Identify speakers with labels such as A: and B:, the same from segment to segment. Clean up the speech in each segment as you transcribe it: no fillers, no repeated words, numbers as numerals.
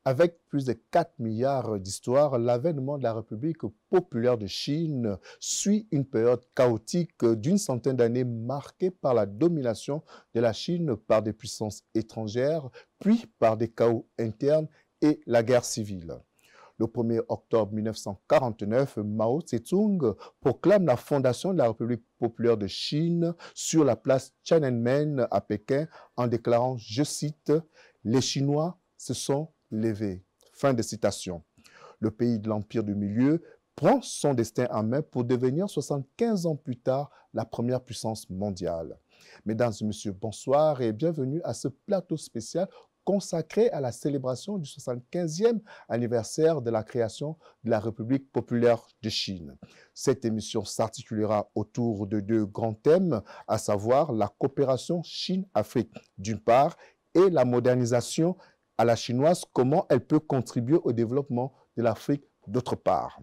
A: Avec plus de 4 milliards d'histoires, l'avènement de la République populaire de Chine suit une période chaotique d'une centaine d'années marquée par la domination de la Chine par des puissances étrangères, puis par des chaos internes et la guerre civile. Le 1er octobre 1949, Mao Tse-tung proclame la fondation de la République populaire de Chine sur la place Tiananmen à Pékin en déclarant, je cite, « Les Chinois se sont levés ». Fin de citation. Le pays de l'Empire du Milieu prend son destin en main pour devenir 75 ans plus tard la première puissance mondiale. Mesdames et messieurs, bonsoir et bienvenue à ce plateau spécial consacré à la célébration du 75e anniversaire de la création de la République populaire de Chine. Cette émission s'articulera autour de deux grands thèmes, à savoir la coopération Chine-Afrique d'une part et la modernisation à la chinoise, comment elle peut contribuer au développement de l'Afrique d'autre part.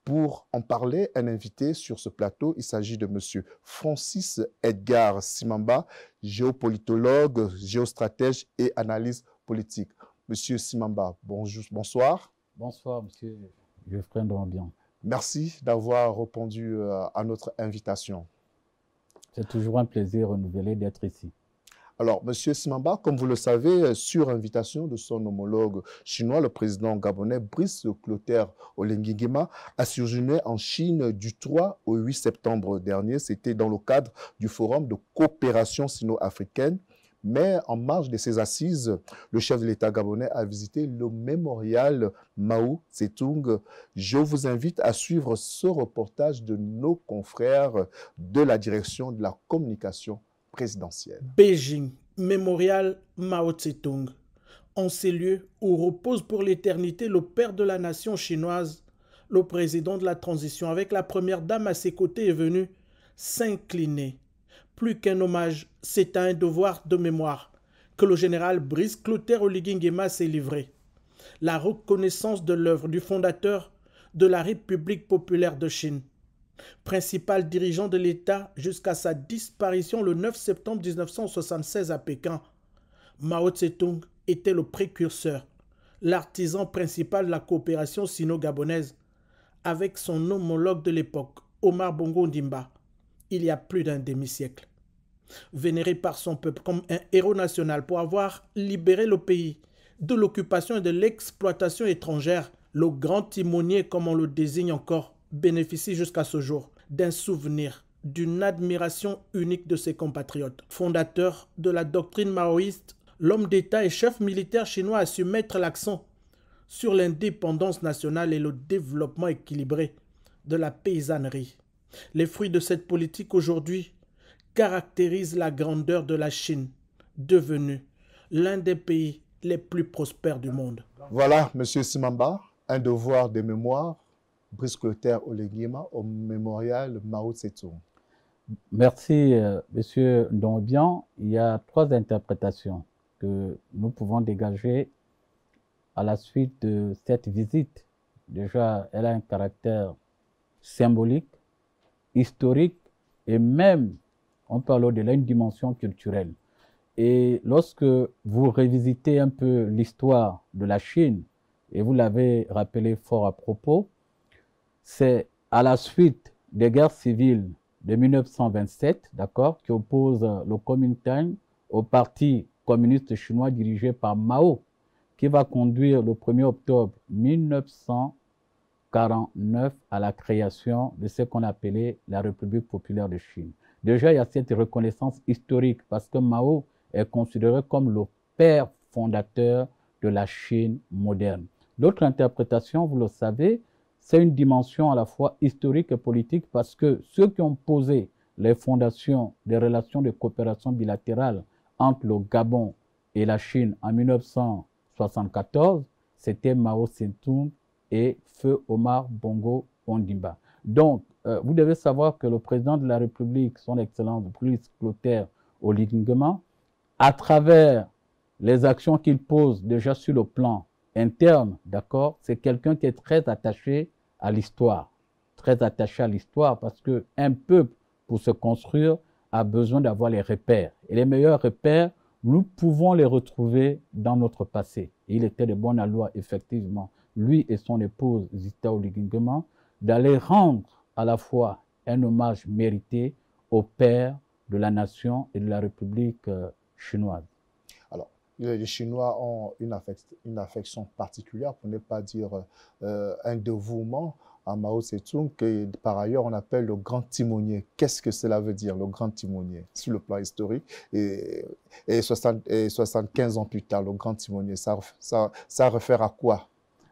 A: Pour en parler, un invité sur ce plateau, il s'agit de M. Francis Edgar Simamba, géopolitologue, géostratège et analyse politique. Monsieur Simamba, bonjour, bonsoir.
B: Bonsoir, monsieur Geoffrey Ndondian.
A: Merci d'avoir répondu à notre invitation.
B: C'est toujours un plaisir renouvelé d'être ici.
A: Alors, M. Simamba, comme vous le savez, sur invitation de son homologue chinois, le président gabonais Brice Clotaire Oligui Nguema a séjourné en Chine du 3 au 8 septembre dernier. C'était dans le cadre du Forum de coopération sino-africaine. Mais en marge de ces assises, le chef de l'État gabonais a visité le mémorial Mao Tse-tung. Je vous invite à suivre ce reportage de nos confrères de la direction de la communication présidentielle.
C: Beijing, mémorial Mao Tse-tung. En ces lieux où repose pour l'éternité le père de la nation chinoise, le président de la transition avec la première dame à ses côtés est venu s'incliner. Plus qu'un hommage, c'est un devoir de mémoire que le général Brice Clotaire Oligui Nguema s'est livré. La reconnaissance de l'œuvre du fondateur de la République populaire de Chine, principal dirigeant de l'État jusqu'à sa disparition le 9 septembre 1976 à Pékin. Mao Tse-tung était le précurseur, l'artisan principal de la coopération sino-gabonaise, avec son homologue de l'époque, Omar Bongo Ondimba, il y a plus d'un demi-siècle. Vénéré par son peuple comme un héros national pour avoir libéré le pays de l'occupation et de l'exploitation étrangère, le grand timonier, comme on le désigne encore, bénéficie jusqu'à ce jour d'un souvenir, d'une admiration unique de ses compatriotes. Fondateur de la doctrine maoïste, l'homme d'État et chef militaire chinois a su mettre l'accent sur l'indépendance nationale et le développement équilibré de la paysannerie. Les fruits de cette politique aujourd'hui caractérisent la grandeur de la Chine, devenue l'un des pays les plus prospères du monde.
A: Voilà, M. Simamba, un devoir de mémoire. Brice Clotaire Oligui Nguema au mémorial Mao Tse-tung.
B: Merci, monsieur Ndondian. Il y a trois interprétations que nous pouvons dégager à la suite de cette visite. Déjà, elle a un caractère symbolique, historique et même, on peut aller au-delà, une dimension culturelle. Et lorsque vous revisitez un peu l'histoire de la Chine, et vous l'avez rappelé fort à propos, c'est à la suite des guerres civiles de 1927, d'accord, qui opposent le Kuomintang au parti communiste chinois dirigé par Mao, qui va conduire le 1er octobre 1949 à la création de ce qu'on appelait la République populaire de Chine. Déjà, il y a cette reconnaissance historique parce que Mao est considéré comme le père fondateur de la Chine moderne. L'autre interprétation, vous le savez, c'est une dimension à la fois historique et politique parce que ceux qui ont posé les fondations des relations de coopération bilatérale entre le Gabon et la Chine en 1974, c'était Mao Tse-tung et Feu Omar Bongo Ondimba. Donc, vous devez savoir que le président de la République, son Excellence Brice Clotaire Oligui Nguema, à travers les actions qu'il pose déjà sur le plan interne, d'accord, c'est quelqu'un qui est très attaché à l'histoire, parce qu'un peuple, pour se construire, a besoin d'avoir les repères. Et les meilleurs repères, nous pouvons les retrouver dans notre passé. Il était de bonne loi, effectivement, lui et son épouse Zita Oligingema, d'aller rendre à la fois un hommage mérité au père de la nation et de la République chinoise.
A: Alors, les Chinois ont une affection particulière, pour ne pas dire un dévouement à Mao Tse-tung, que par ailleurs on appelle le grand timonier. Qu'est-ce que cela veut dire, le grand timonier, sur le plan historique? Et 75 ans plus tard, le grand timonier, ça réfère à quoi?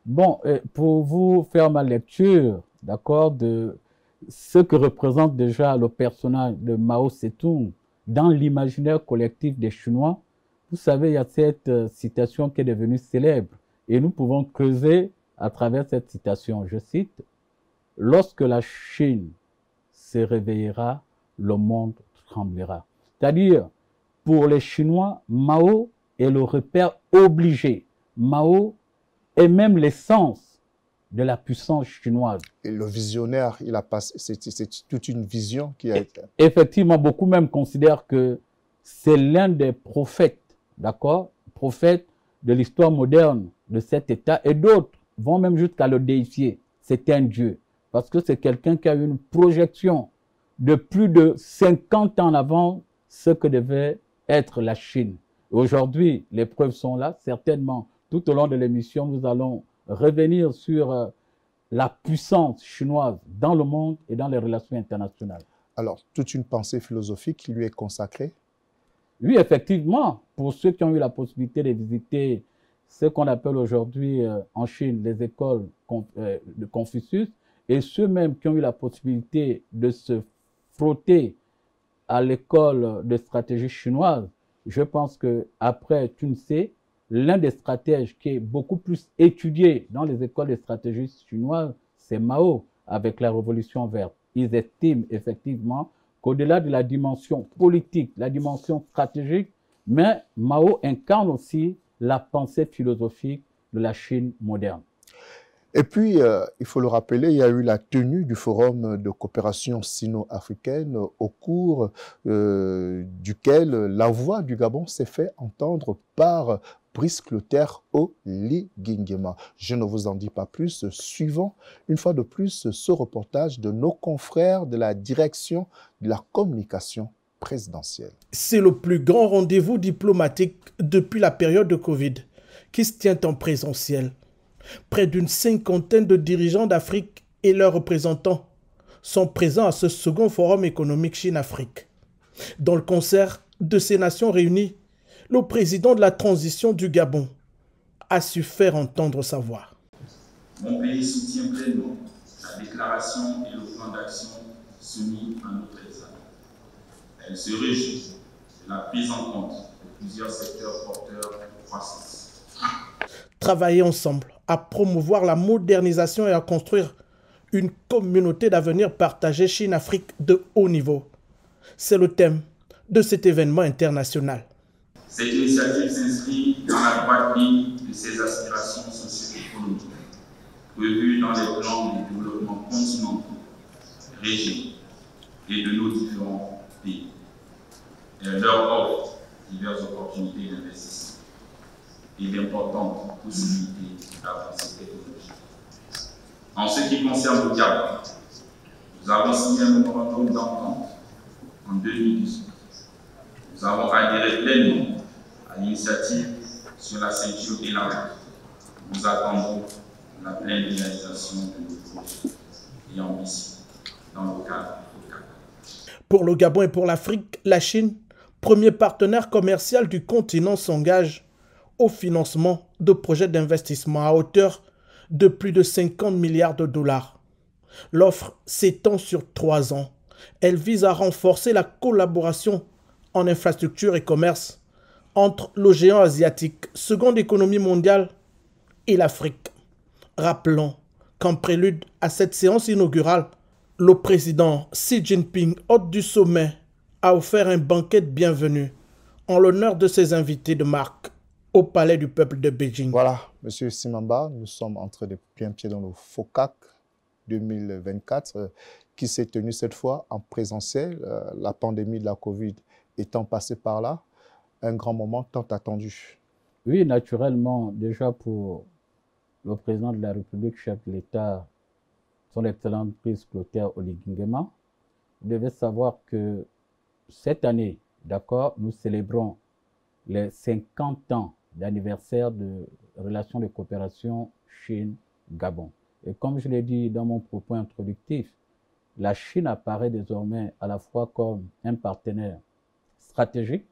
B: Bon, pour vous faire ma lecture, d'accord, de ce que représente déjà le personnage de Mao Tse-tung dans l'imaginaire collectif des Chinois, vous savez, il y a cette citation qui est devenue célèbre et nous pouvons creuser à travers cette citation. Je cite, « Lorsque la Chine se réveillera, le monde tremblera ». C'est-à-dire, pour les Chinois, Mao est le repère obligé. Mao est même l'essence de la puissance chinoise.
A: Et le visionnaire, c'est toute une vision qui a été...
B: Effectivement, beaucoup même considèrent que c'est l'un des prophètes, d'accord, prophète de l'histoire moderne de cet État, et d'autres vont même jusqu'à le déifier. C'est un dieu, parce que c'est quelqu'un qui a eu une projection de plus de 50 ans avant ce que devait être la Chine. Aujourd'hui, les preuves sont là, certainement. Tout au long de l'émission, nous allons revenir sur la puissance chinoise dans le monde et dans les relations internationales.
A: Alors, toute une pensée philosophique qui lui est consacrée?
B: Oui, effectivement, pour ceux qui ont eu la possibilité de visiter ce qu'on appelle aujourd'hui en Chine les écoles de Confucius, et ceux même qui ont eu la possibilité de se frotter à l'école de stratégie chinoise, je pense qu'après Sun Tse, l'un des stratèges qui est beaucoup plus étudié dans les écoles de stratégie chinoises, c'est Mao, avec la Révolution verte. Ils estiment effectivement qu'au-delà de la dimension politique, la dimension stratégique, mais Mao incarne aussi la pensée philosophique de la Chine moderne.
A: Et puis, il faut le rappeler, il y a eu la tenue du Forum de coopération sino-africaine au cours duquel la voix du Gabon s'est fait entendre par Brice Clotaire Oligingema. Je ne vous en dis pas plus. Suivons une fois de plus ce reportage de nos confrères de la direction de la communication présidentielle.
C: C'est le plus grand rendez-vous diplomatique depuis la période de Covid qui se tient en présentiel. Près d'une cinquantaine de dirigeants d'Afrique et leurs représentants sont présents à ce second forum économique Chine-Afrique. Dans le concert de ces nations réunies, le président de la transition du Gabon a su faire entendre sa voix.
D: Mon pays soutient pleinement la déclaration et le plan d'action soumis à notre examen. Elle se réjouit de la prise en compte de plusieurs secteurs porteurs de croissance.
C: Travailler ensemble à promouvoir la modernisation et à construire une communauté d'avenir partagée Chine-Afrique de haut niveau. C'est le thème de cet événement international.
D: Cette initiative s'inscrit dans la droite ligne de ces aspirations socio-économiques prévues dans les plans de développement continentaux, régionaux et de nos différents pays. Elle leur offre diverses opportunités d'investissement et d'importantes possibilités d'avancée technologique. En ce qui concerne le Gabon, nous avons signé un mémorandum d'entente en 2018. Nous avons adhéré pleinement à l'initiative sur la ceinture élargie. Nous attendons la pleine réalisation de nos projets et ambitions dans le cadre du FOCAC.
C: Pour le Gabon et pour l'Afrique, la Chine, premier partenaire commercial du continent, s'engage au financement de projets d'investissement à hauteur de plus de 50 milliards de dollars. L'offre s'étend sur 3 ans. Elle vise à renforcer la collaboration en infrastructure et commerce entre le géant asiatique, seconde économie mondiale, et l'Afrique. Rappelons qu'en prélude à cette séance inaugurale, le président Xi Jinping, hôte du sommet, a offert un banquet de bienvenue en l'honneur de ses invités de marque au Palais du Peuple de Beijing.
A: Voilà, Monsieur Simamba, nous sommes en train de bien pied dans le FOCAC 2024 qui s'est tenu cette fois en présentiel, la pandémie de la Covid étant passée par là. un grand moment tant attendu.
B: Oui, naturellement, déjà pour le président de la République, chef de l'État, son Excellence Brice Clotaire Oligui Nguema, vous devez savoir que cette année, d'accord, nous célébrons les 50 ans d'anniversaire de relations de coopération Chine-Gabon. Et comme je l'ai dit dans mon propos introductif, la Chine apparaît désormais à la fois comme un partenaire stratégique.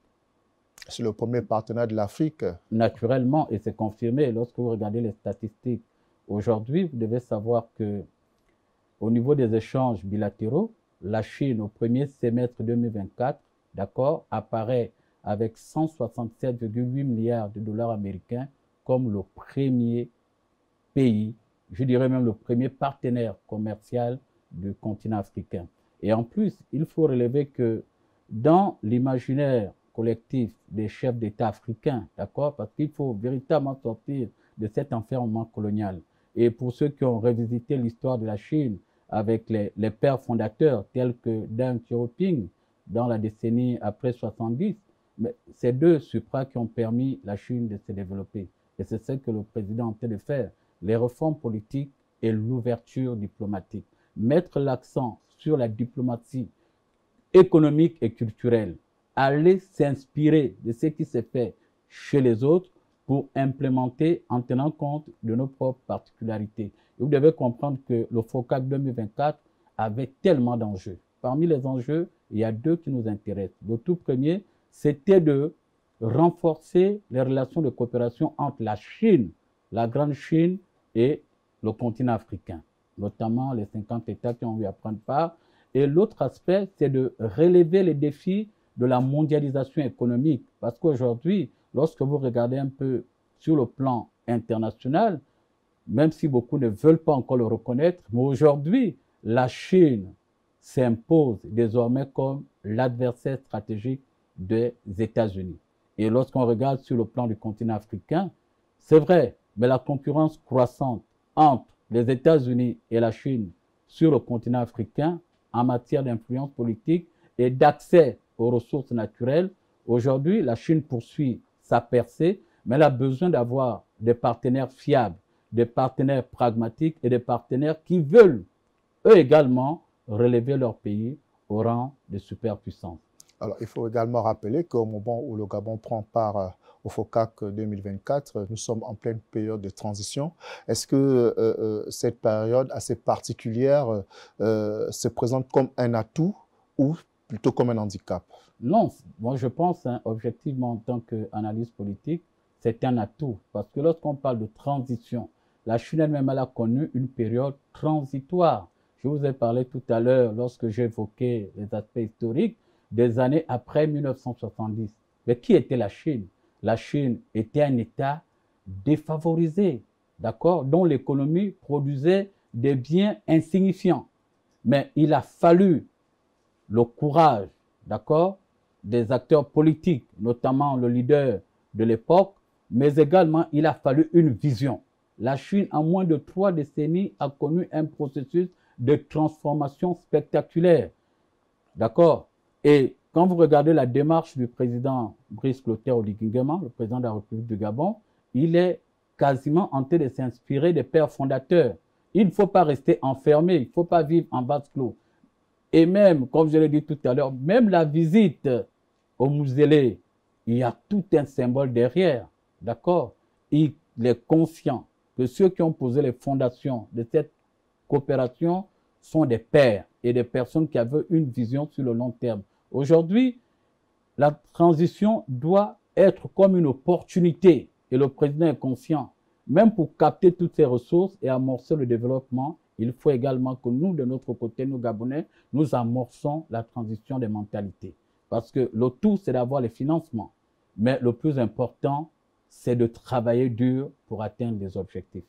A: C'est le premier partenaire de l'Afrique.
B: Naturellement, et c'est confirmé lorsque vous regardez les statistiques. Aujourd'hui, vous devez savoir que au niveau des échanges bilatéraux, la Chine, au premier semestre 2024, d'accord, apparaît avec 167,8 milliards de dollars américains comme le premier pays, je dirais même le premier partenaire commercial du continent africain. Et en plus, il faut relever que dans l'imaginaire collectif des chefs d'État africains, d'accord, parce qu'il faut véritablement sortir de cet enfermement colonial. Et pour ceux qui ont revisité l'histoire de la Chine avec les pères fondateurs tels que Deng Xiaoping dans la décennie après 70, mais ces deux supras qui ont permis la Chine de se développer. Et c'est ce que le président a tenté de faire, les réformes politiques et l'ouverture diplomatique. Mettre l'accent sur la diplomatie économique et culturelle, aller s'inspirer de ce qui s'est fait chez les autres pour implémenter en tenant compte de nos propres particularités. Et vous devez comprendre que le FOCAC 2024 avait tellement d'enjeux. Parmi les enjeux, il y a deux qui nous intéressent. Le tout premier, c'était de renforcer les relations de coopération entre la Chine, la grande Chine et le continent africain, notamment les 50 États qui ont eu à prendre part. Et l'autre aspect, c'est de relever les défis de la mondialisation économique. Parce qu'aujourd'hui, lorsque vous regardez un peu sur le plan international, même si beaucoup ne veulent pas encore le reconnaître, mais aujourd'hui, la Chine s'impose désormais comme l'adversaire stratégique des États-Unis. Et lorsqu'on regarde sur le plan du continent africain, c'est vrai, mais la concurrence croissante entre les États-Unis et la Chine sur le continent africain en matière d'influence politique et d'accès aux ressources naturelles, aujourd'hui, la Chine poursuit sa percée, mais elle a besoin d'avoir des partenaires fiables, des partenaires pragmatiques et des partenaires qui veulent, eux également, relever leur pays au rang de superpuissance.
A: Alors, il faut également rappeler qu'au moment où le Gabon prend part au FOCAC 2024, nous sommes en pleine période de transition. Est-ce que cette période assez particulière se présente comme un atout ou plutôt comme un handicap?
B: Non, moi je pense, hein, objectivement, en tant qu'analyste politique, c'est un atout. Parce que lorsqu'on parle de transition, la Chine elle-même elle a connu une période transitoire. Je vous ai parlé tout à l'heure, lorsque j'évoquais les aspects historiques, des années après 1970. Mais qui était la Chine? La Chine était un État défavorisé, d'accord, dont l'économie produisait des biens insignifiants. Mais il a fallu le courage, d'accord, des acteurs politiques, notamment le leader de l'époque, mais également il a fallu une vision. La Chine, en moins de 3 décennies, a connu un processus de transformation spectaculaire, d'accord. Et quand vous regardez la démarche du président Brice Clotaire Oligui Nguema, le président de la République du Gabon, il est quasiment en train de s'inspirer des pères fondateurs. Il ne faut pas rester enfermé, il ne faut pas vivre en vase clos. Et même, comme je l'ai dit tout à l'heure, même la visite au Muzélé, il y a tout un symbole derrière, d'accord? Il est conscient que ceux qui ont posé les fondations de cette coopération sont des pères et des personnes qui avaient une vision sur le long terme. Aujourd'hui, la transition doit être comme une opportunité et le président est conscient. Même pour capter toutes ces ressources et amorcer le développement, il faut également que nous, de notre côté, nous Gabonais, nous amorçons la transition des mentalités. Parce que le tout, c'est d'avoir les financements. Mais le plus important, c'est de travailler dur pour atteindre les objectifs.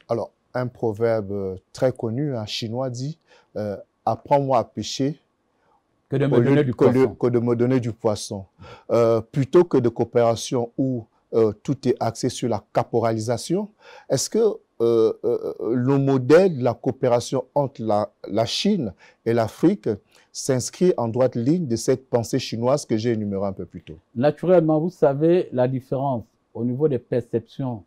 A: Alors, un proverbe très connu, un chinois dit « Apprends-moi à pêcher »
B: que de me donner du poisson.
A: Que de me donner du poisson. Plutôt que de coopération où tout est axé sur la caporalisation, est-ce que le modèle de la coopération entre la Chine et l'Afrique s'inscrit en droite ligne de cette pensée chinoise que j'ai énumérée un peu plus tôt.
B: Naturellement, vous savez la différence au niveau des perceptions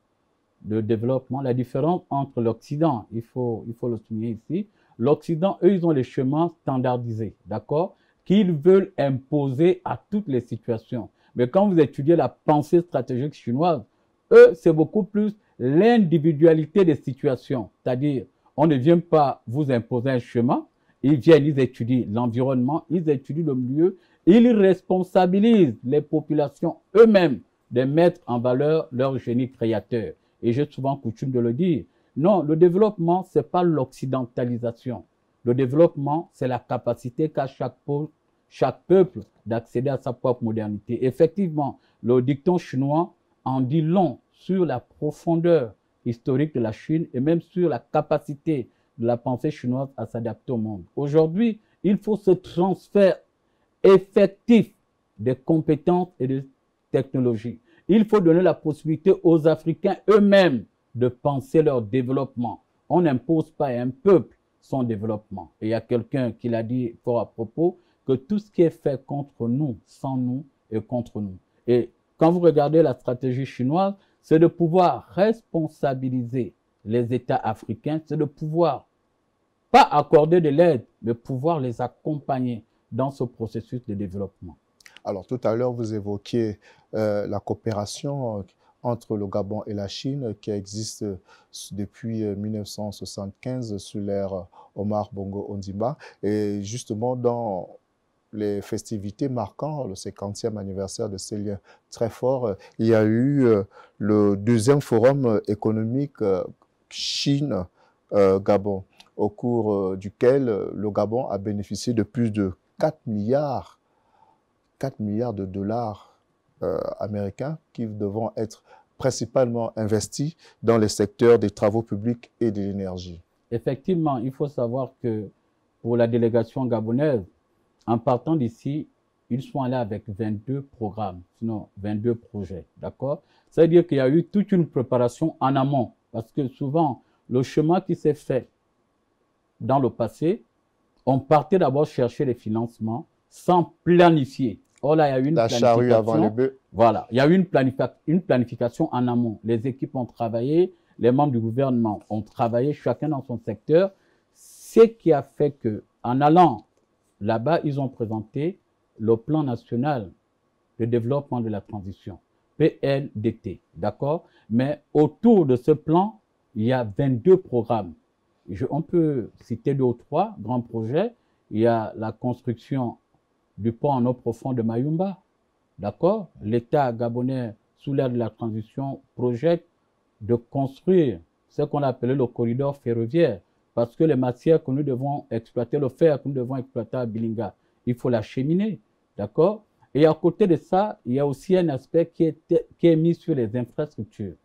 B: de développement, la différence entre l'Occident, il faut le souligner ici, l'Occident, eux, ils ont les chemins standardisés, d'accord, qu'ils veulent imposer à toutes les situations. Mais quand vous étudiez la pensée stratégique chinoise, eux, c'est beaucoup plus l'individualité des situations. C'est-à-dire, on ne vient pas vous imposer un chemin, ils viennent, ils étudient l'environnement, ils étudient le milieu, ils responsabilisent les populations eux-mêmes de mettre en valeur leur génie créateur. Et j'ai souvent coutume de le dire. Non, le développement, ce n'est pas l'occidentalisation. Le développement, c'est la capacité qu'a chaque peuple d'accéder à sa propre modernité. Effectivement, le dicton chinois en dit long sur la profondeur historique de la Chine et même sur la capacité de la pensée chinoise à s'adapter au monde. Aujourd'hui, il faut ce transfert effectif des compétences et des technologies. Il faut donner la possibilité aux Africains eux-mêmes de penser leur développement. On n'impose pas à un peuple son développement. Et il y a quelqu'un qui l'a dit fort à propos, que tout ce qui est fait contre nous, sans nous, est contre nous. Et quand vous regardez la stratégie chinoise, c'est de pouvoir responsabiliser les États africains, c'est de pouvoir, pas accorder de l'aide, mais pouvoir les accompagner dans ce processus de développement.
A: Alors, tout à l'heure, vous évoquiez la coopération entre le Gabon et la Chine qui existe depuis 1975 sous l'ère Omar Bongo Ondimba. Et justement, dans les festivités marquant le 50e anniversaire de ces liens très forts, il y a eu le deuxième forum économique Chine-Gabon, au cours duquel le Gabon a bénéficié de plus de 4 milliards de dollars américains qui devront être principalement investis dans les secteurs des travaux publics et de l'énergie.
B: Effectivement, il faut savoir que pour la délégation gabonaise, en partant d'ici, ils sont allés avec 22 programmes, sinon 22 projets, d'accord? C'est-à-dire qu'il y a eu toute une préparation en amont, parce que souvent, le chemin qui s'est fait dans le passé, on partait d'abord chercher les financements sans planifier. Or là, il y a eu une
A: charrue avant le bœuf.
B: Voilà, il y a eu une planification en amont. Les équipes ont travaillé, les membres du gouvernement ont travaillé, chacun dans son secteur. Ce qui a fait qu'en allant là-bas, ils ont présenté le plan national de développement de la transition, PNDT, d'accord? Mais autour de ce plan, il y a 22 programmes. On peut citer 2 ou 3 grands projets. Il y a la construction du pont en eau profonde de Mayumba, d'accord? L'État gabonais, sous l'ère de la transition, projette de construire ce qu'on appelait le corridor ferroviaire, parce que les matières que nous devons exploiter, le fer que nous devons exploiter à Bilinga, il faut l'acheminer, d'accord? Et à côté de ça, il y a aussi un aspect qui est mis sur les infrastructures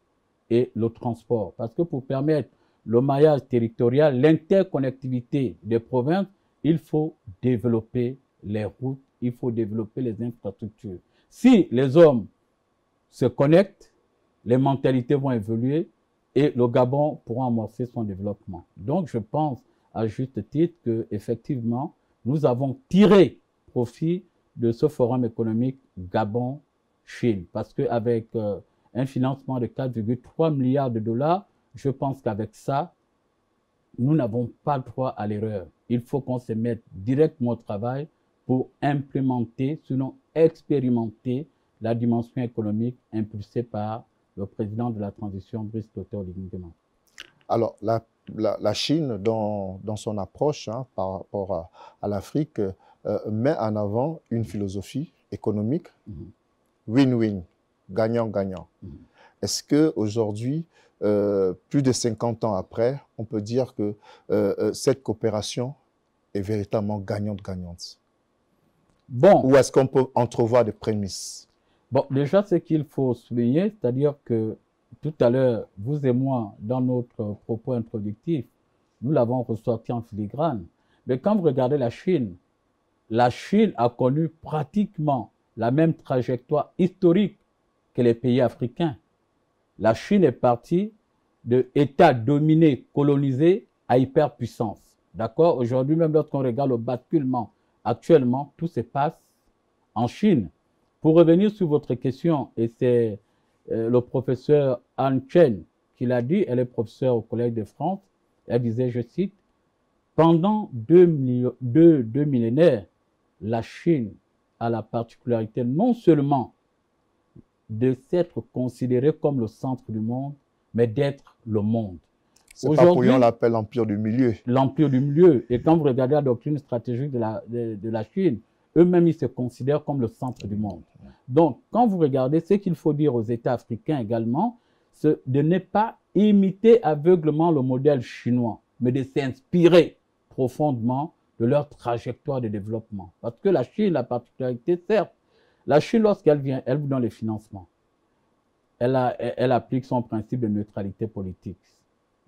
B: et le transport, parce que pour permettre le maillage territorial, l'interconnectivité des provinces, il faut développer les routes, il faut développer les infrastructures. Si les hommes se connectent, les mentalités vont évoluer et le Gabon pourra amorcer son développement. Donc, je pense à juste titre qu'effectivement, nous avons tiré profit de ce forum économique Gabon-Chine. Parce qu'avec un financement de 4,3 milliards de dollars, je pense qu'avec ça, nous n'avons pas le droit à l'erreur. Il faut qu'on se mette directement au travail pour implémenter, sinon expérimenter la dimension économique impulsée par le président de la transition, Brice Clotaire Oligui Nguema.
A: Alors, la Chine, dans son approche par rapport à l'Afrique, met en avant une philosophie économique win-win, gagnant-gagnant. Est-ce qu'aujourd'hui, plus de 50 ans après, on peut dire que cette coopération est véritablement gagnante-gagnante?
B: Bon.
A: Ou est-ce qu'on peut entrevoir des prémices?
B: Bon, déjà, ce qu'il faut souligner, c'est-à-dire que tout à l'heure, vous et moi, dans notre propos introductif, nous l'avons ressorti en filigrane. Mais quand vous regardez la Chine a connu pratiquement la même trajectoire historique que les pays africains. La Chine est partie d'État dominé, colonisé à hyperpuissance. D'accord? Aujourd'hui, même lorsqu'on regarde le basculement, actuellement, tout se passe en Chine. Pour revenir sur votre question, et c'est le professeur Han Chen qui l'a dit, elle est professeure au Collège de France, elle disait, je cite, « Pendant deux millénaires, la Chine a la particularité non seulement de s'être considérée comme le centre du monde, mais d'être le monde. »
A: C'est pas pour rien on l'appelle l'empire du milieu.
B: L'empire du milieu. Et quand vous regardez la doctrine stratégique de la Chine, eux-mêmes, ils se considèrent comme le centre du monde. Donc, quand vous regardez, ce qu'il faut dire aux États africains également, c'est de ne pas imiter aveuglement le modèle chinois, mais de s'inspirer profondément de leur trajectoire de développement. Parce que la Chine, la particularité, certes, la Chine, lorsqu'elle vient, elle vous donne les financements. Elle applique son principe de neutralité politique.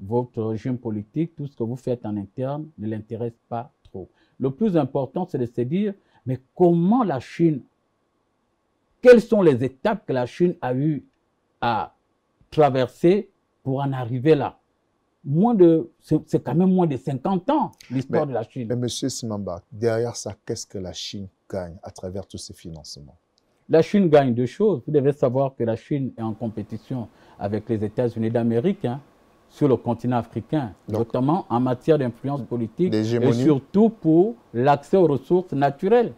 B: Votre régime politique, tout ce que vous faites en interne ne l'intéresse pas trop. Le plus important, c'est de se dire, mais comment la Chine, quelles sont les étapes que la Chine a eu à traverser pour en arriver là? C'est quand même moins de 50 ans, l'histoire de la Chine.
A: Mais M. Simamba, derrière ça, qu'est-ce que la Chine gagne à travers tous ces financements?
B: La Chine gagne deux choses. Vous devez savoir que la Chine est en compétition avec les États-Unis d'Amérique, hein, sur le continent africain, notamment en matière d'influence politique et surtout pour l'accès aux ressources naturelles.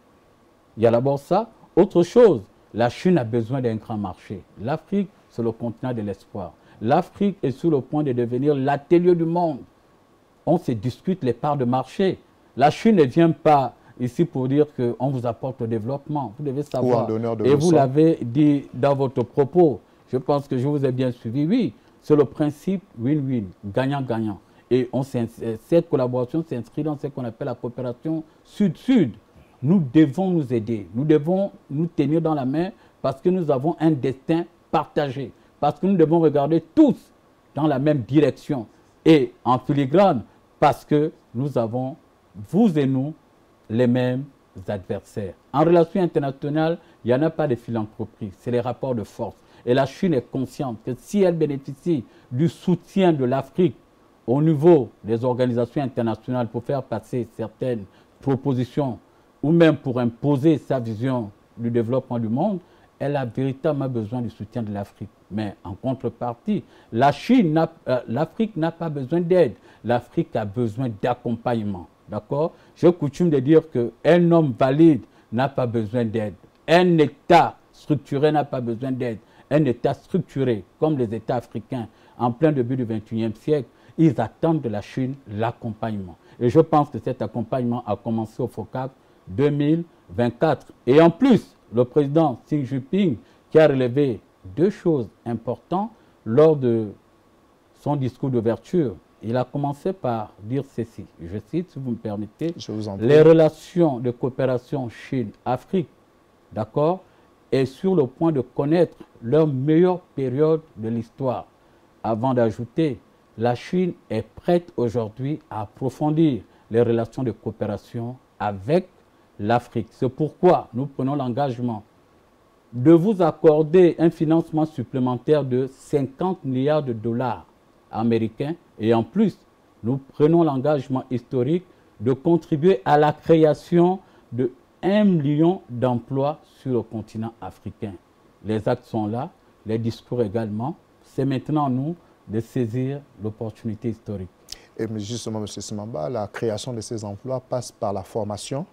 B: Il y a d'abord ça. Autre chose, la Chine a besoin d'un grand marché. L'Afrique, c'est le continent de l'espoir. L'Afrique est sur le point de devenir l'atelier du monde. On se discute les parts de marché. La Chine ne vient pas ici pour dire qu'on vous apporte le développement. Vous devez savoir, et vous l'avez dit dans votre propos, je pense que je vous ai bien suivi, oui, c'est le principe win-win, gagnant-gagnant. Et cette collaboration s'inscrit dans ce qu'on appelle la coopération sud-sud. Nous devons nous aider, nous devons nous tenir dans la main parce que nous avons un destin partagé, parce que nous devons regarder tous dans la même direction et en filigrane parce que nous avons, vous et nous, les mêmes adversaires. En relation internationale, il n'y en a pas de philanthropie, c'est les rapports de force. Et la Chine est consciente que si elle bénéficie du soutien de l'Afrique au niveau des organisations internationales pour faire passer certaines propositions ou même pour imposer sa vision du développement du monde, elle a véritablement besoin du soutien de l'Afrique. Mais en contrepartie, l'Afrique n'a pas besoin d'aide. L'Afrique a besoin d'accompagnement. D'accord? J'ai coutume de dire qu'un homme valide n'a pas besoin d'aide. Un État structuré n'a pas besoin d'aide. Un État structuré, comme les États africains, en plein début du XXIe siècle, ils attendent de la Chine l'accompagnement. Et je pense que cet accompagnement a commencé au FOCAC 2024. Et en plus, le président Xi Jinping, qui a relevé deux choses importantes lors de son discours d'ouverture, il a commencé par dire ceci, je cite, si vous me permettez, les relations de coopération Chine-Afrique, d'accord, est sur le point de connaître leur meilleure période de l'histoire. Avant d'ajouter, la Chine est prête aujourd'hui à approfondir les relations de coopération avec l'Afrique. C'est pourquoi nous prenons l'engagement de vous accorder un financement supplémentaire de 50 milliards de dollars américains et en plus, nous prenons l'engagement historique de contribuer à la création de 1 million d'emplois sur le continent africain. Les actes sont là, les discours également. C'est maintenant à nous de saisir l'opportunité historique.
A: Et justement, M. Simamba, la création de ces emplois passe par la formation.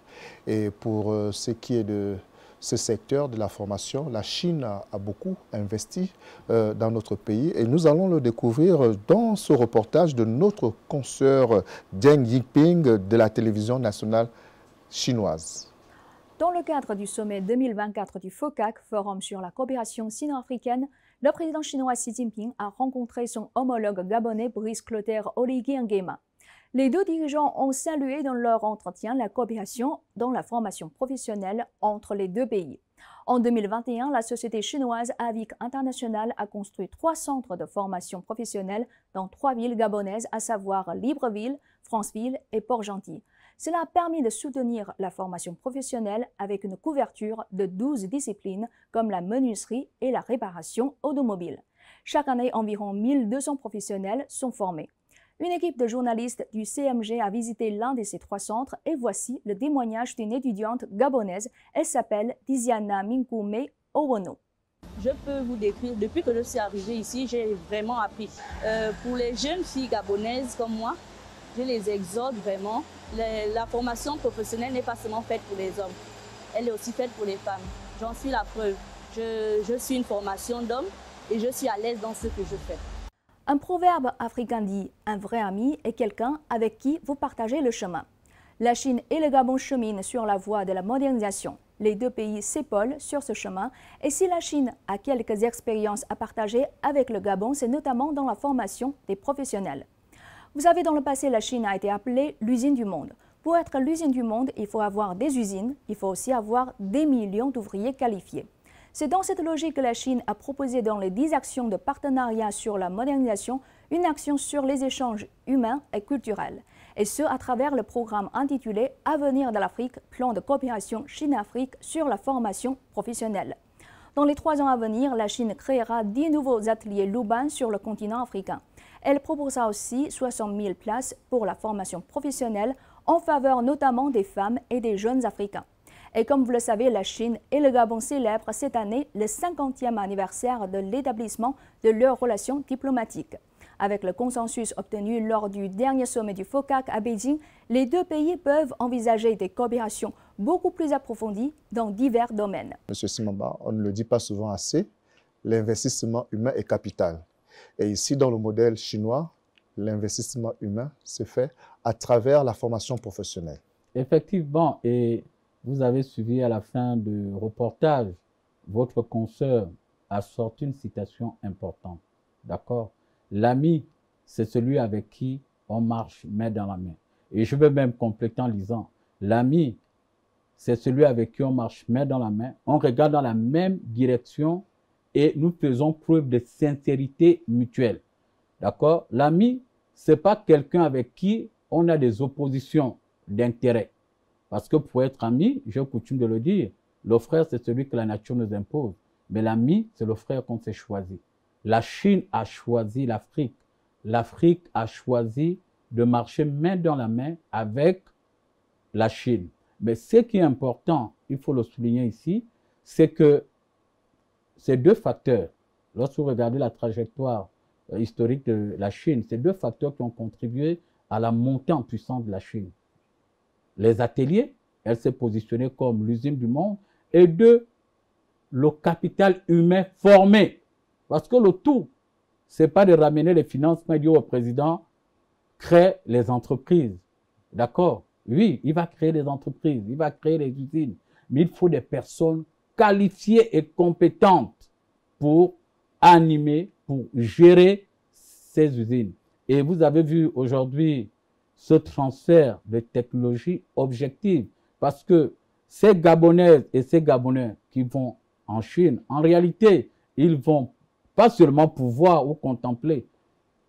A: Et pour ce qui est de ce secteur de la formation, la Chine a beaucoup investi dans notre pays. Et nous allons le découvrir dans ce reportage de notre consoeur Deng Yiping de la télévision nationale chinoise.
E: Dans le cadre du sommet 2024 du FOCAC, Forum sur la coopération sino-africaine, le président chinois Xi Jinping a rencontré son homologue gabonais Brice Clotaire Oligui Nguema. Les deux dirigeants ont salué dans leur entretien la coopération dans la formation professionnelle entre les deux pays. En 2021, la société chinoise Avic International a construit 3 centres de formation professionnelle dans 3 villes gabonaises, à savoir Libreville, Franceville et Port-Gentil. Cela a permis de soutenir la formation professionnelle avec une couverture de 12 disciplines comme la menuiserie et la réparation automobile. Chaque année, environ 1200 professionnels sont formés. Une équipe de journalistes du CMG a visité l'un de ces 3 centres et voici le témoignage d'une étudiante gabonaise. Elle s'appelle Tiziana Minkoume Owono.
F: Je peux vous décrire, depuis que je suis arrivée ici, j'ai vraiment appris. Pour les jeunes filles gabonaises comme moi, je les exhorte vraiment. La formation professionnelle n'est pas seulement faite pour les hommes, elle est aussi faite pour les femmes. J'en suis la preuve. Je suis une formation d'homme et je suis à l'aise dans ce que je fais.
E: Un proverbe africain dit « Un vrai ami est quelqu'un avec qui vous partagez le chemin ». La Chine et le Gabon cheminent sur la voie de la modernisation. Les 2 pays s'épaulent sur ce chemin et si la Chine a quelques expériences à partager avec le Gabon, c'est notamment dans la formation des professionnels. Vous savez, dans le passé, la Chine a été appelée l'usine du monde. Pour être l'usine du monde, il faut avoir des usines, il faut aussi avoir des millions d'ouvriers qualifiés. C'est dans cette logique que la Chine a proposé dans les 10 actions de partenariat sur la modernisation, une action sur les échanges humains et culturels. Et ce, à travers le programme intitulé « Avenir de l'Afrique, plan de coopération Chine-Afrique sur la formation professionnelle ». Dans les 3 ans à venir, la Chine créera 10 nouveaux ateliers Luban sur le continent africain. Elle proposera aussi 60 000 places pour la formation professionnelle en faveur notamment des femmes et des jeunes Africains. Et comme vous le savez, la Chine et le Gabon célèbrent cette année le 50e anniversaire de l'établissement de leurs relations diplomatiques. Avec le consensus obtenu lors du dernier sommet du FOCAC à Beijing, les 2 pays peuvent envisager des coopérations beaucoup plus approfondies dans divers domaines.
A: Monsieur Simamba, on ne le dit pas souvent assez, l'investissement humain est capital. Et ici, dans le modèle chinois, l'investissement humain se fait à travers la formation professionnelle.
B: Effectivement, et vous avez suivi à la fin du reportage, votre consoeur a sorti une citation importante. D'accord? L'ami, c'est celui avec qui on marche main dans la main. Et je vais même compléter en lisant. L'ami, c'est celui avec qui on marche main dans la main. On regarde dans la même direction et nous faisons preuve de sincérité mutuelle. D'accord? L'ami, ce n'est pas quelqu'un avec qui on a des oppositions d'intérêt. Parce que pour être ami, j'ai coutume de le dire, le frère, c'est celui que la nature nous impose. Mais l'ami, c'est le frère qu'on s'est choisi. La Chine a choisi l'Afrique. L'Afrique a choisi de marcher main dans la main avec la Chine. Mais ce qui est important, il faut le souligner ici, c'est que ces 2 facteurs, lorsque vous regardez la trajectoire historique de la Chine, ces 2 facteurs qui ont contribué à la montée en puissance de la Chine. Les ateliers, elle s'est positionnée comme l'usine du monde, et 2, le capital humain formé. Parce que le tout, ce n'est pas de ramener les financements et dire au président, crée les entreprises. D'accord? Oui, il va créer des entreprises, il va créer des usines, mais il faut des personnes qualifiées et compétentes pour animer, pour gérer ces usines. Et vous avez vu aujourd'hui ce transfert de technologie objective, parce que ces Gabonaises et ces Gabonais qui vont en Chine, en réalité, ils vont pas seulement pouvoir ou contempler.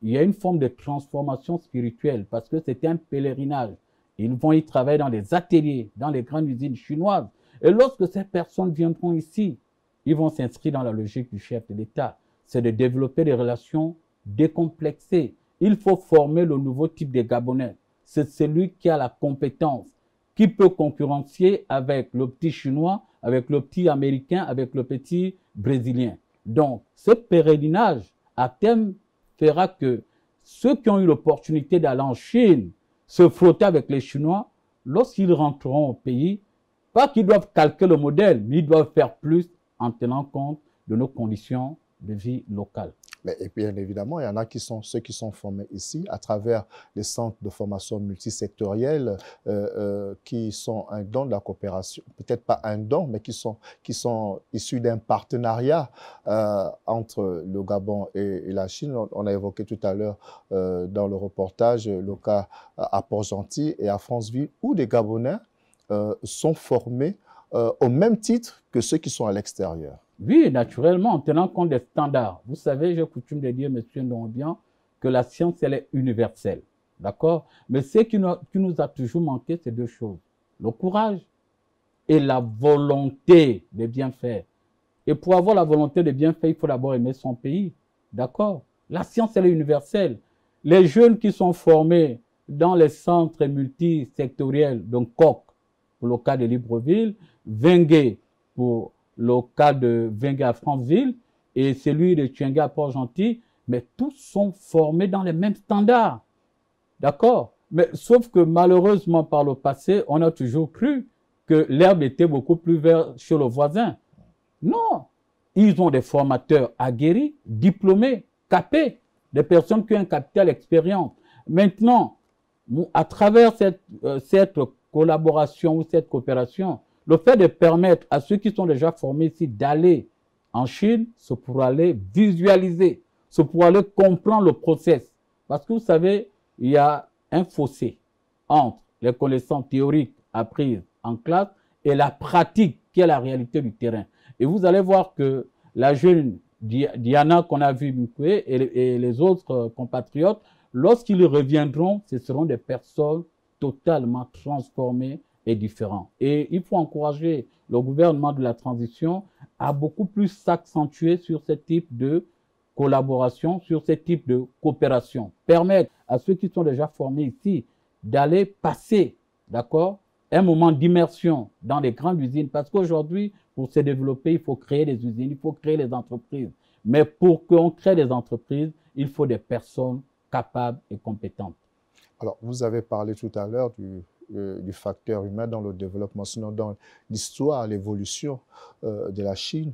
B: Il y a une forme de transformation spirituelle parce que c'est un pèlerinage. Ils vont y travailler dans les ateliers, dans les grandes usines chinoises. Et lorsque ces personnes viendront ici, ils vont s'inscrire dans la logique du chef de l'État. C'est de développer des relations décomplexées. Il faut former le nouveau type de Gabonais. C'est celui qui a la compétence, qui peut concurrencier avec le petit chinois, avec le petit américain, avec le petit brésilien. Donc, ce pèlerinage, à terme, fera que ceux qui ont eu l'opportunité d'aller en Chine, se frotter avec les Chinois, lorsqu'ils rentreront au pays, pas qu'ils doivent calquer le modèle, mais ils doivent faire plus en tenant compte de nos conditions de vie locales.
A: Mais, et bien évidemment, il y en a qui sont ceux qui sont formés ici à travers les centres de formation multisectoriels qui sont un don de la coopération, peut-être pas un don, mais qui sont issus d'un partenariat entre le Gabon et la Chine. On a évoqué tout à l'heure dans le reportage le cas à Port-Gentil et à Franceville où des Gabonais sont formés au même titre que ceux qui sont à l'extérieur.
B: Oui, naturellement, en tenant compte des standards. Vous savez, j'ai coutume de dire, M. Ndonbian, que la science, elle est universelle. D'accord? Mais ce qui nous a toujours manqué, c'est 2 choses. Le courage et la volonté de bien faire. Et pour avoir la volonté de bien faire, il faut d'abord aimer son pays. D'accord? La science, elle est universelle. Les jeunes qui sont formés dans les centres multisectoriels, donc COC, pour le cas de Libreville, Wengue, pour le cas de Wengue à Franceville, et celui de Tchenga à Port-Gentil, mais tous sont formés dans les mêmes standards. D'accord? Mais sauf que malheureusement, par le passé, on a toujours cru que l'herbe était beaucoup plus verte chez le voisin. Non! Ils ont des formateurs aguerris, diplômés, capés, des personnes qui ont un capital expérience. Maintenant, à travers cette collaboration ou cette coopération, le fait de permettre à ceux qui sont déjà formés ici d'aller en Chine, c'est pour aller visualiser, c'est pour aller comprendre le process. Parce que vous savez, il y a un fossé entre les connaissances théoriques apprises en classe et la pratique qui est la réalité du terrain. Et vous allez voir que la jeune Diana qu'on a vu et les autres compatriotes, lorsqu'ils reviendront, ce seront des personnes totalement transformées et différentes. Et il faut encourager le gouvernement de la transition à beaucoup plus s'accentuer sur ce type de collaboration, sur ce type de coopération. Permettre à ceux qui sont déjà formés ici d'aller passer, d'accord, un moment d'immersion dans les grandes usines. Parce qu'aujourd'hui, pour se développer, il faut créer des usines, il faut créer des entreprises. Mais pour qu'on crée des entreprises, il faut des personnes capables et compétentes.
A: Alors, vous avez parlé tout à l'heure du facteur humain dans le développement, sinon dans l'histoire, l'évolution de la Chine,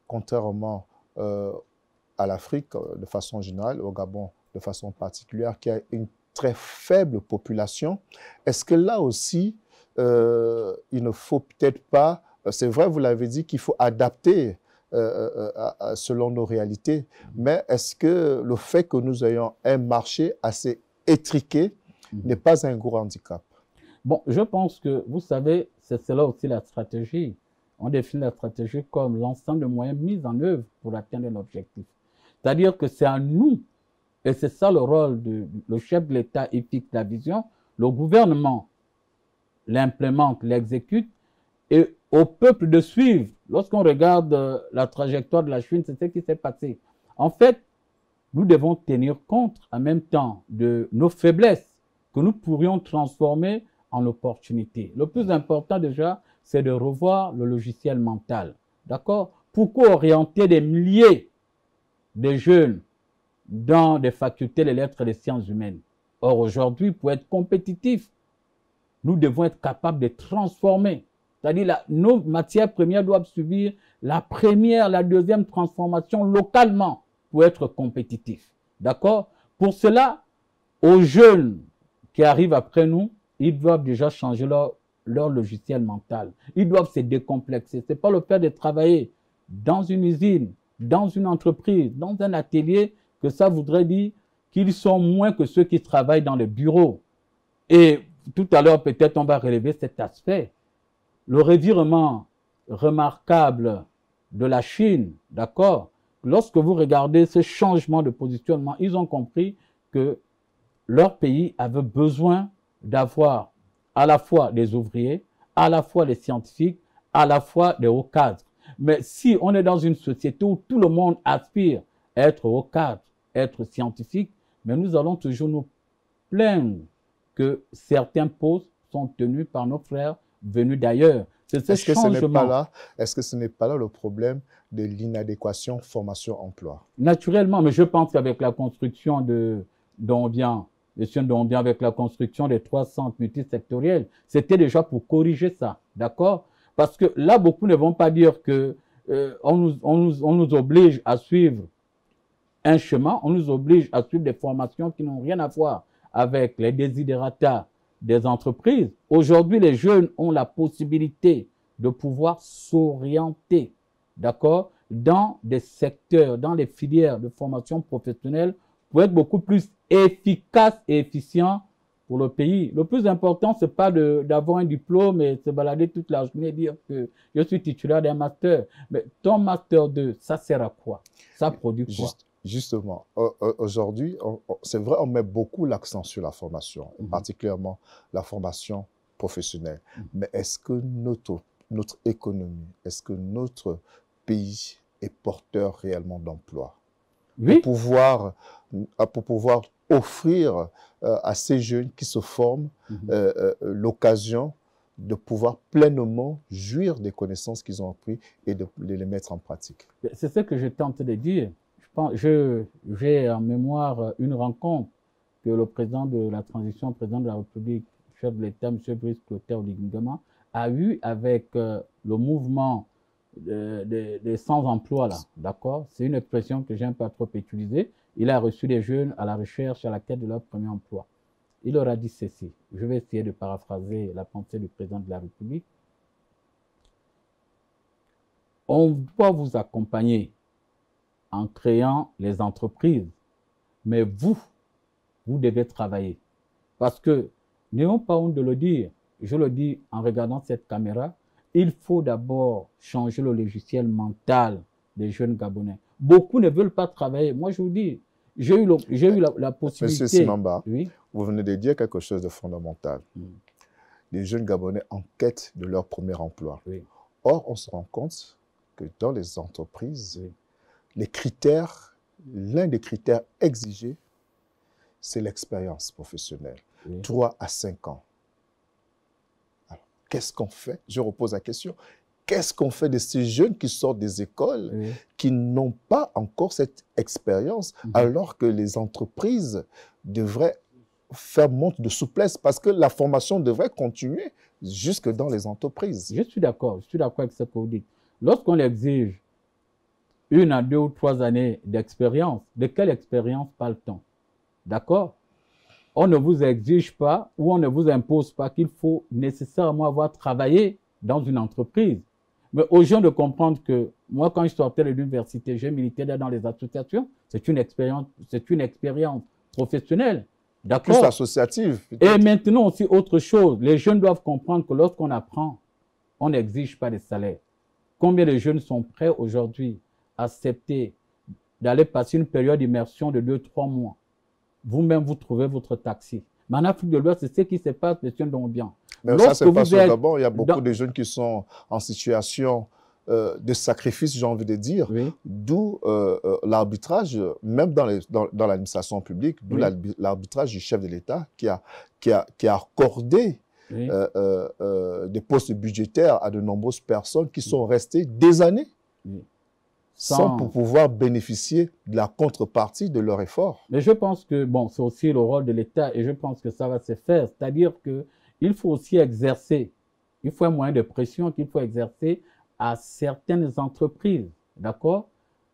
A: contrairement à l'Afrique de façon générale, au Gabon de façon particulière, qui a une très faible population. Est-ce que là aussi, il ne faut peut-être pas, c'est vrai, vous l'avez dit, qu'il faut adapter selon nos réalités, mais est-ce que le fait que nous ayons un marché assez étriqué n'est pas un gros handicap?
B: Bon, je pense que, vous savez, c'est cela aussi la stratégie. On définit la stratégie comme l'ensemble de moyens mis en œuvre pour atteindre un objectif. C'est-à-dire que c'est à nous, et c'est ça le rôle le chef de l'État et fixe la vision, le gouvernement l'implémente, l'exécute, et au peuple de suivre. Lorsqu'on regarde la trajectoire de la Chine, c'est ce qui s'est passé. En fait, nous devons tenir compte en même temps de nos faiblesses que nous pourrions transformer en opportunités. Le plus important déjà, c'est de revoir le logiciel mental. D'accord? Pourquoi orienter des milliers de jeunes dans des facultés des lettres et des sciences humaines? Or, aujourd'hui, pour être compétitifs, nous devons être capables de transformer. C'est-à-dire nos matières premières doivent subir la première, la deuxième transformation localement pour être compétitifs. D'accord? Pour cela, aux jeunes qui arrivent après nous, ils doivent déjà changer leur logiciel mental. Ils doivent se décomplexer. Ce n'est pas le fait de travailler dans une usine, dans une entreprise, dans un atelier, que ça voudrait dire qu'ils sont moins que ceux qui travaillent dans les bureaux. Et tout à l'heure, peut-être, on va relever cet aspect. Le revirement remarquable de la Chine, d'accord? Lorsque vous regardez ce changement de positionnement, ils ont compris que leur pays avait besoin d'avoir à la fois des ouvriers, à la fois des scientifiques, à la fois des hauts cadres. Mais si on est dans une société où tout le monde aspire à être haut cadre, être scientifique, mais nous allons toujours nous plaindre que certains postes sont tenus par nos frères venus d'ailleurs. C'est ce changement.
A: Est-ce que ce n'est pas là le problème de l'inadéquation formation-emploi?
B: Naturellement, mais je pense qu'avec la construction de Dongbien, avec la construction des 3 centres multisectoriels, c'était déjà pour corriger ça, d'accord? Parce que là, beaucoup ne vont pas dire que on nous oblige à suivre un chemin, on nous oblige à suivre des formations qui n'ont rien à voir avec les desiderata des entreprises. Aujourd'hui, les jeunes ont la possibilité de pouvoir s'orienter, d'accord, dans des secteurs, dans les filières de formation professionnelle pour être beaucoup plus efficaces et efficients pour le pays. Le plus important, ce n'est pas d'avoir un diplôme et se balader toute la journée et dire que je suis titulaire d'un master. Mais ton master 2, ça sert à quoi? Ça produit quoi?
A: Justement, aujourd'hui, c'est vrai, on met beaucoup l'accent sur la formation, particulièrement la formation professionnelle. Mais est-ce que notre économie, est-ce que notre pays est porteur réellement d'emploi?
B: Oui.
A: pour pouvoir offrir à ces jeunes qui se forment l'occasion de pouvoir pleinement jouir des connaissances qu'ils ont apprises et de les mettre en pratique.
B: C'est ce que je tente de dire. J'ai en mémoire une rencontre que le président de la transition, président de la République, chef de l'État, M. Brice Clotaire Oligui Nguema, a eu avec le mouvement des sans-emploi, là, d'accord? C'est une expression que j'aime pas trop utiliser. Il a reçu des jeunes à la recherche, à la quête de leur premier emploi. Il leur a dit ceci. Je vais essayer de paraphraser la pensée du président de la République. On doit vous accompagner en créant les entreprises, mais vous devez travailler. Parce que, n'ayons pas honte de le dire, je le dis en regardant cette caméra, il faut d'abord changer le logiciel mental des jeunes Gabonais. Beaucoup ne veulent pas travailler. Moi, je vous dis, j'ai eu la possibilité...
A: Monsieur Simamba,
B: oui?
A: Vous venez de dire quelque chose de fondamental. Les jeunes Gabonais en quête de leur premier emploi.
B: Oui.
A: Or, on se rend compte que dans les entreprises,
B: Oui.
A: les critères, l'un des critères exigés, c'est l'expérience professionnelle.
B: Oui.
A: 3 à 5 ans. Alors, qu'est-ce qu'on fait? Je repose la question. Qu'est-ce qu'on fait de ces jeunes qui sortent des écoles,
B: Oui.
A: qui n'ont pas encore cette expérience, alors que les entreprises devraient faire montre de souplesse, parce que la formation devrait continuer jusque dans les entreprises.
B: Je suis d'accord avec ce que vous dites. Lorsqu'on exige 1 à 2 ou 3 années d'expérience, de quelle expérience parle-t-on? D'accord? On ne vous exige pas ou on ne vous impose pas qu'il faut nécessairement avoir travaillé dans une entreprise. Mais aux gens de comprendre que moi, quand je sortais de l'université, j'ai milité dans les associations, c'est une expérience professionnelle. D'accord?
A: Plus associative.
B: Et maintenant aussi autre chose, les jeunes doivent comprendre que lorsqu'on apprend, on n'exige pas de salaire. Combien de jeunes sont prêts aujourd'hui à accepter d'aller passer une période d'immersion de 2-3 mois? Vous-même, vous trouvez votre taxi. Mais en Afrique de l'Ouest, c'est ce qui se passe, M. Dombian.
A: Mais ça, c'est pas sur Gabon. Il y a beaucoup de jeunes qui sont en situation de sacrifice, j'ai envie de dire. Oui. D'où l'arbitrage, même dans l'administration publique, d'où l'arbitrage du chef de l'État qui a accordé des postes budgétaires à de nombreuses personnes qui sont restées des années sans pour pouvoir bénéficier de la contrepartie de leur effort.
B: Mais je pense que, bon, c'est aussi le rôle de l'État et je pense que ça va se faire. C'est-à-dire qu'il faut aussi exercer, il faut un moyen de pression qu'il faut exercer à certaines entreprises, d'accord?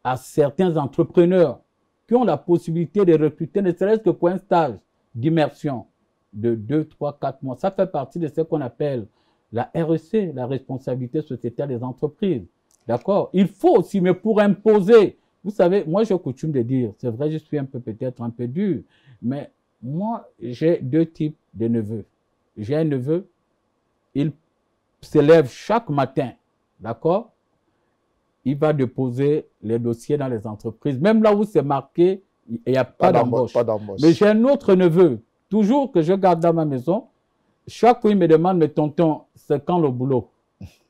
B: À certains entrepreneurs qui ont la possibilité de recruter, ne serait-ce que pour un stage d'immersion de 2, 3, 4 mois. Ça fait partie de ce qu'on appelle la REC, la responsabilité sociétale des entreprises. D'accord? Il faut aussi, mais pour imposer, vous savez, moi j'ai coutume de dire, c'est vrai, je suis peut-être un peu dur, mais moi j'ai 2 types de neveux. J'ai un neveu, il se lève chaque matin, d'accord? Il va déposer les dossiers dans les entreprises, même là où c'est marqué, il n'y a pas d'embauche. Mais j'ai un autre neveu, toujours que je garde dans ma maison, chaque fois il me demande, mais tonton, c'est quand le boulot?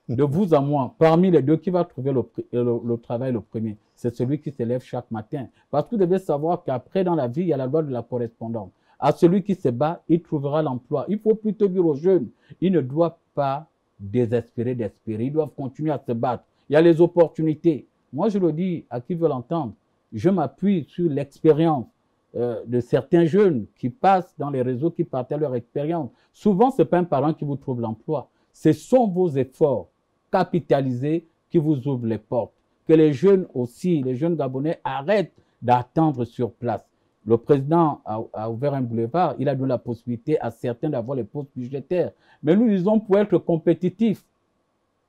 B: De vous à moi, parmi les 2, qui va trouver le travail le premier? C'est celui qui se lève chaque matin. Parce que vous devez savoir qu'après, dans la vie, il y a la loi de la correspondance. À celui qui se bat, il trouvera l'emploi. Il faut plutôt dire aux jeunes, ils ne doivent pas désespérer d'espérer. Ils doivent continuer à se battre. Il y a les opportunités. Moi, je le dis à qui veut l'entendre. Je m'appuie sur l'expérience de certains jeunes qui passent dans les réseaux, qui partagent leur expérience. Souvent, ce n'est pas un parent qui vous trouve l'emploi. Ce sont vos efforts capitalisés qui vous ouvrent les portes. Que les jeunes aussi, les jeunes Gabonais, arrêtent d'attendre sur place. Le président a ouvert un boulevard, il a donné la possibilité à certains d'avoir les postes budgétaires. Mais nous disons, pour être compétitifs,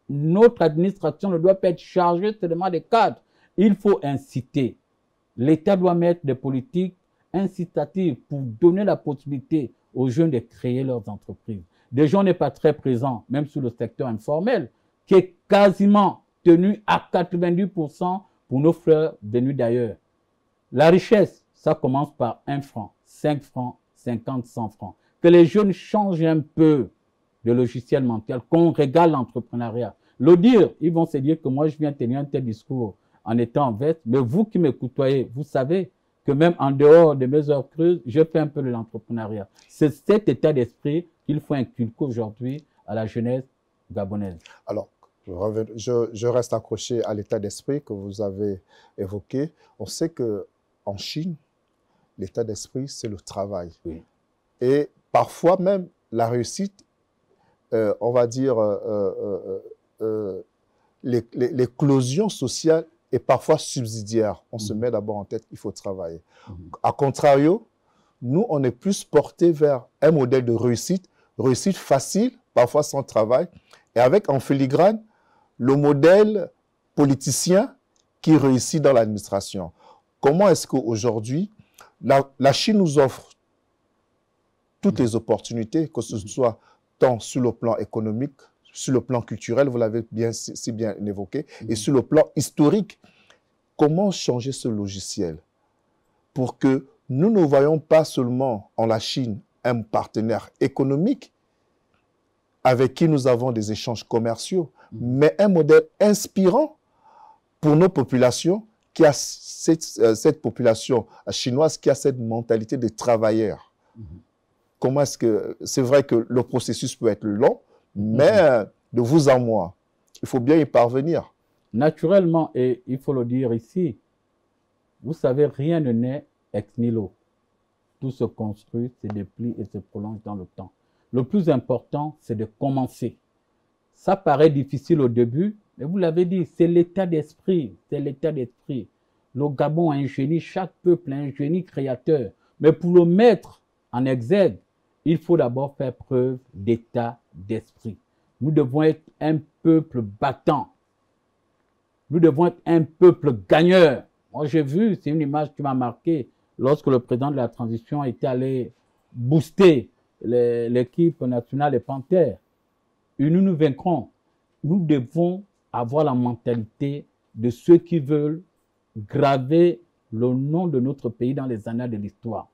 B: notre administration ne doit pas être chargée seulement des cadres. Il faut inciter. L'État doit mettre des politiques incitatives pour donner la possibilité aux jeunes de créer leurs entreprises. Des gens n'est pas très présents, même sur le secteur informel, qui est quasiment tenu à 90% pour nos frères venus d'ailleurs. La richesse, ça commence par 1 franc, 5 francs, 50, 100 francs. Que les jeunes changent un peu de logiciel mental, qu'on régale l'entrepreneuriat. Le dire, ils vont se dire que moi je viens tenir un tel discours en étant en veste. Mais vous qui me côtoyez, vous savez que même en dehors de mes heures creuses, je fais un peu de l'entrepreneuriat. C'est cet état d'esprit qu'il faut inculquer aujourd'hui à la jeunesse gabonaise.
A: Alors, je reste accroché à l'état d'esprit que vous avez évoqué. On sait qu'en Chine, l'état d'esprit, c'est le travail.
B: Oui.
A: Et parfois même, la réussite, on va dire, l'éclosion sociale est parfois subsidiaire. On se met d'abord en tête, il faut travailler. A contrario, nous, on est plus porté vers un modèle de réussite facile, parfois sans travail, et avec en filigrane le modèle politicien qui réussit dans l'administration. Comment est-ce qu'aujourd'hui, la Chine nous offre toutes les opportunités, que ce soit tant sur le plan économique, sur le plan culturel, vous l'avez si bien évoqué, et sur le plan historique. Comment changer ce logiciel pour que nous ne voyons pas seulement en la Chine un partenaire économique avec qui nous avons des échanges commerciaux, mais un modèle inspirant pour nos populations, qui a cette population chinoise qui a cette mentalité de travailleurs. Comment est-ce que... C'est vrai que le processus peut être long, mais de vous à moi, il faut bien y parvenir.
B: Naturellement, et il faut le dire ici, vous savez, rien ne naît ex nihilo. Tout se construit, se déplie et se prolonge dans le temps. Le plus important, c'est de commencer. Ça paraît difficile au début, mais vous l'avez dit, c'est l'état d'esprit. C'est l'état d'esprit. Le Gabon a un génie, chaque peuple a un génie créateur. Mais pour le mettre en exergue, il faut d'abord faire preuve d'état d'esprit. Nous devons être un peuple battant. Nous devons être un peuple gagneur. Moi, j'ai vu, c'est une image qui m'a marqué, lorsque le président de la transition était allé booster l'équipe nationale des Panthères. Et nous vaincrons. Nous devons avoir la mentalité de ceux qui veulent graver le nom de notre pays dans les annales de l'histoire.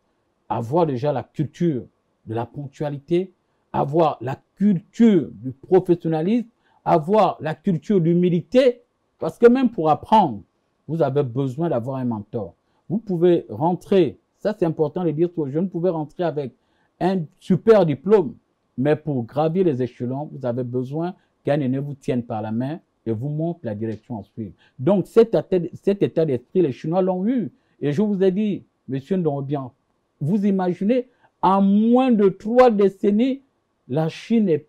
B: Avoir déjà la culture de la ponctualité, avoir la culture du professionnalisme, avoir la culture de l'humilité, parce que même pour apprendre, vous avez besoin d'avoir un mentor. Vous pouvez rentrer, ça c'est important de dire aux jeunes, vous pouvez rentrer avec un super diplôme, mais pour gravir les échelons, vous avez besoin qu'un aîné vous tienne par la main et vous montre la direction à suivre. Donc cet état d'esprit, les Chinois l'ont eu. Et je vous ai dit, monsieur Ndongobian, vous imaginez, en moins de 3 décennies, la Chine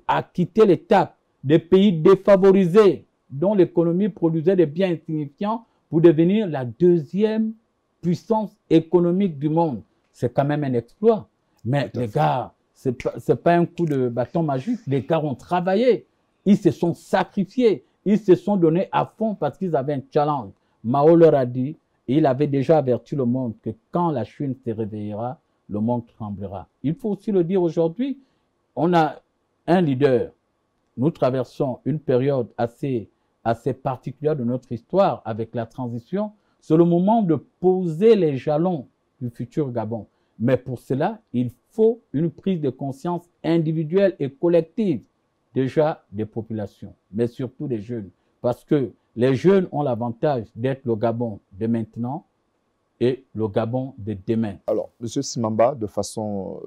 B: a quitté l'étape des pays défavorisés dont l'économie produisait des biens insignifiants pour devenir la 2e puissance économique du monde. C'est quand même un exploit. Mais les gars, ce n'est pas un coup de bâton magique. Les gars ont travaillé. Ils se sont sacrifiés. Ils se sont donnés à fond parce qu'ils avaient un challenge. Mao leur a dit, et il avait déjà averti le monde, que quand la Chine se réveillera, le monde tremblera. Il faut aussi le dire aujourd'hui, on a un leader. Nous traversons une période assez particulière de notre histoire avec la transition. C'est le moment de poser les jalons du futur Gabon. Mais pour cela, il faut une prise de conscience individuelle et collective, déjà des populations, mais surtout des jeunes. Parce que les jeunes ont l'avantage d'être le Gabon de maintenant et le Gabon de demain.
A: Alors, M. Simamba, de façon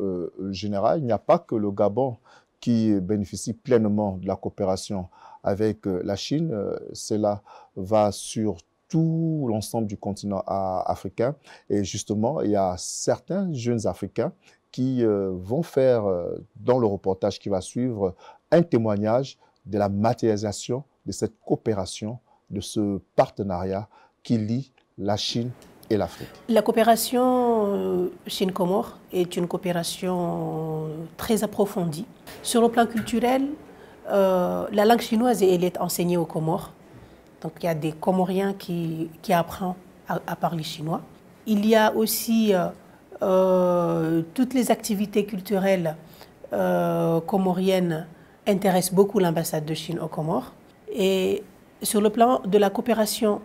A: générale, il n'y a pas que le Gabon qui bénéficie pleinement de la coopération avec la Chine. Cela va sur tout l'ensemble du continent africain. Et justement, il y a certains jeunes Africains qui vont faire, dans le reportage qui va suivre, un témoignage de la matérialisation de cette coopération, de ce partenariat qui lie la Chine et l'Afrique.
G: La coopération Chine-Comore est une coopération très approfondie. Sur le plan culturel, la langue chinoise elle est enseignée aux Comores. Donc il y a des Comoriens qui apprennent à parler chinois. Il y a aussi toutes les activités culturelles comoriennes intéressent beaucoup l'ambassade de Chine aux Comores. Et sur le plan de la coopération,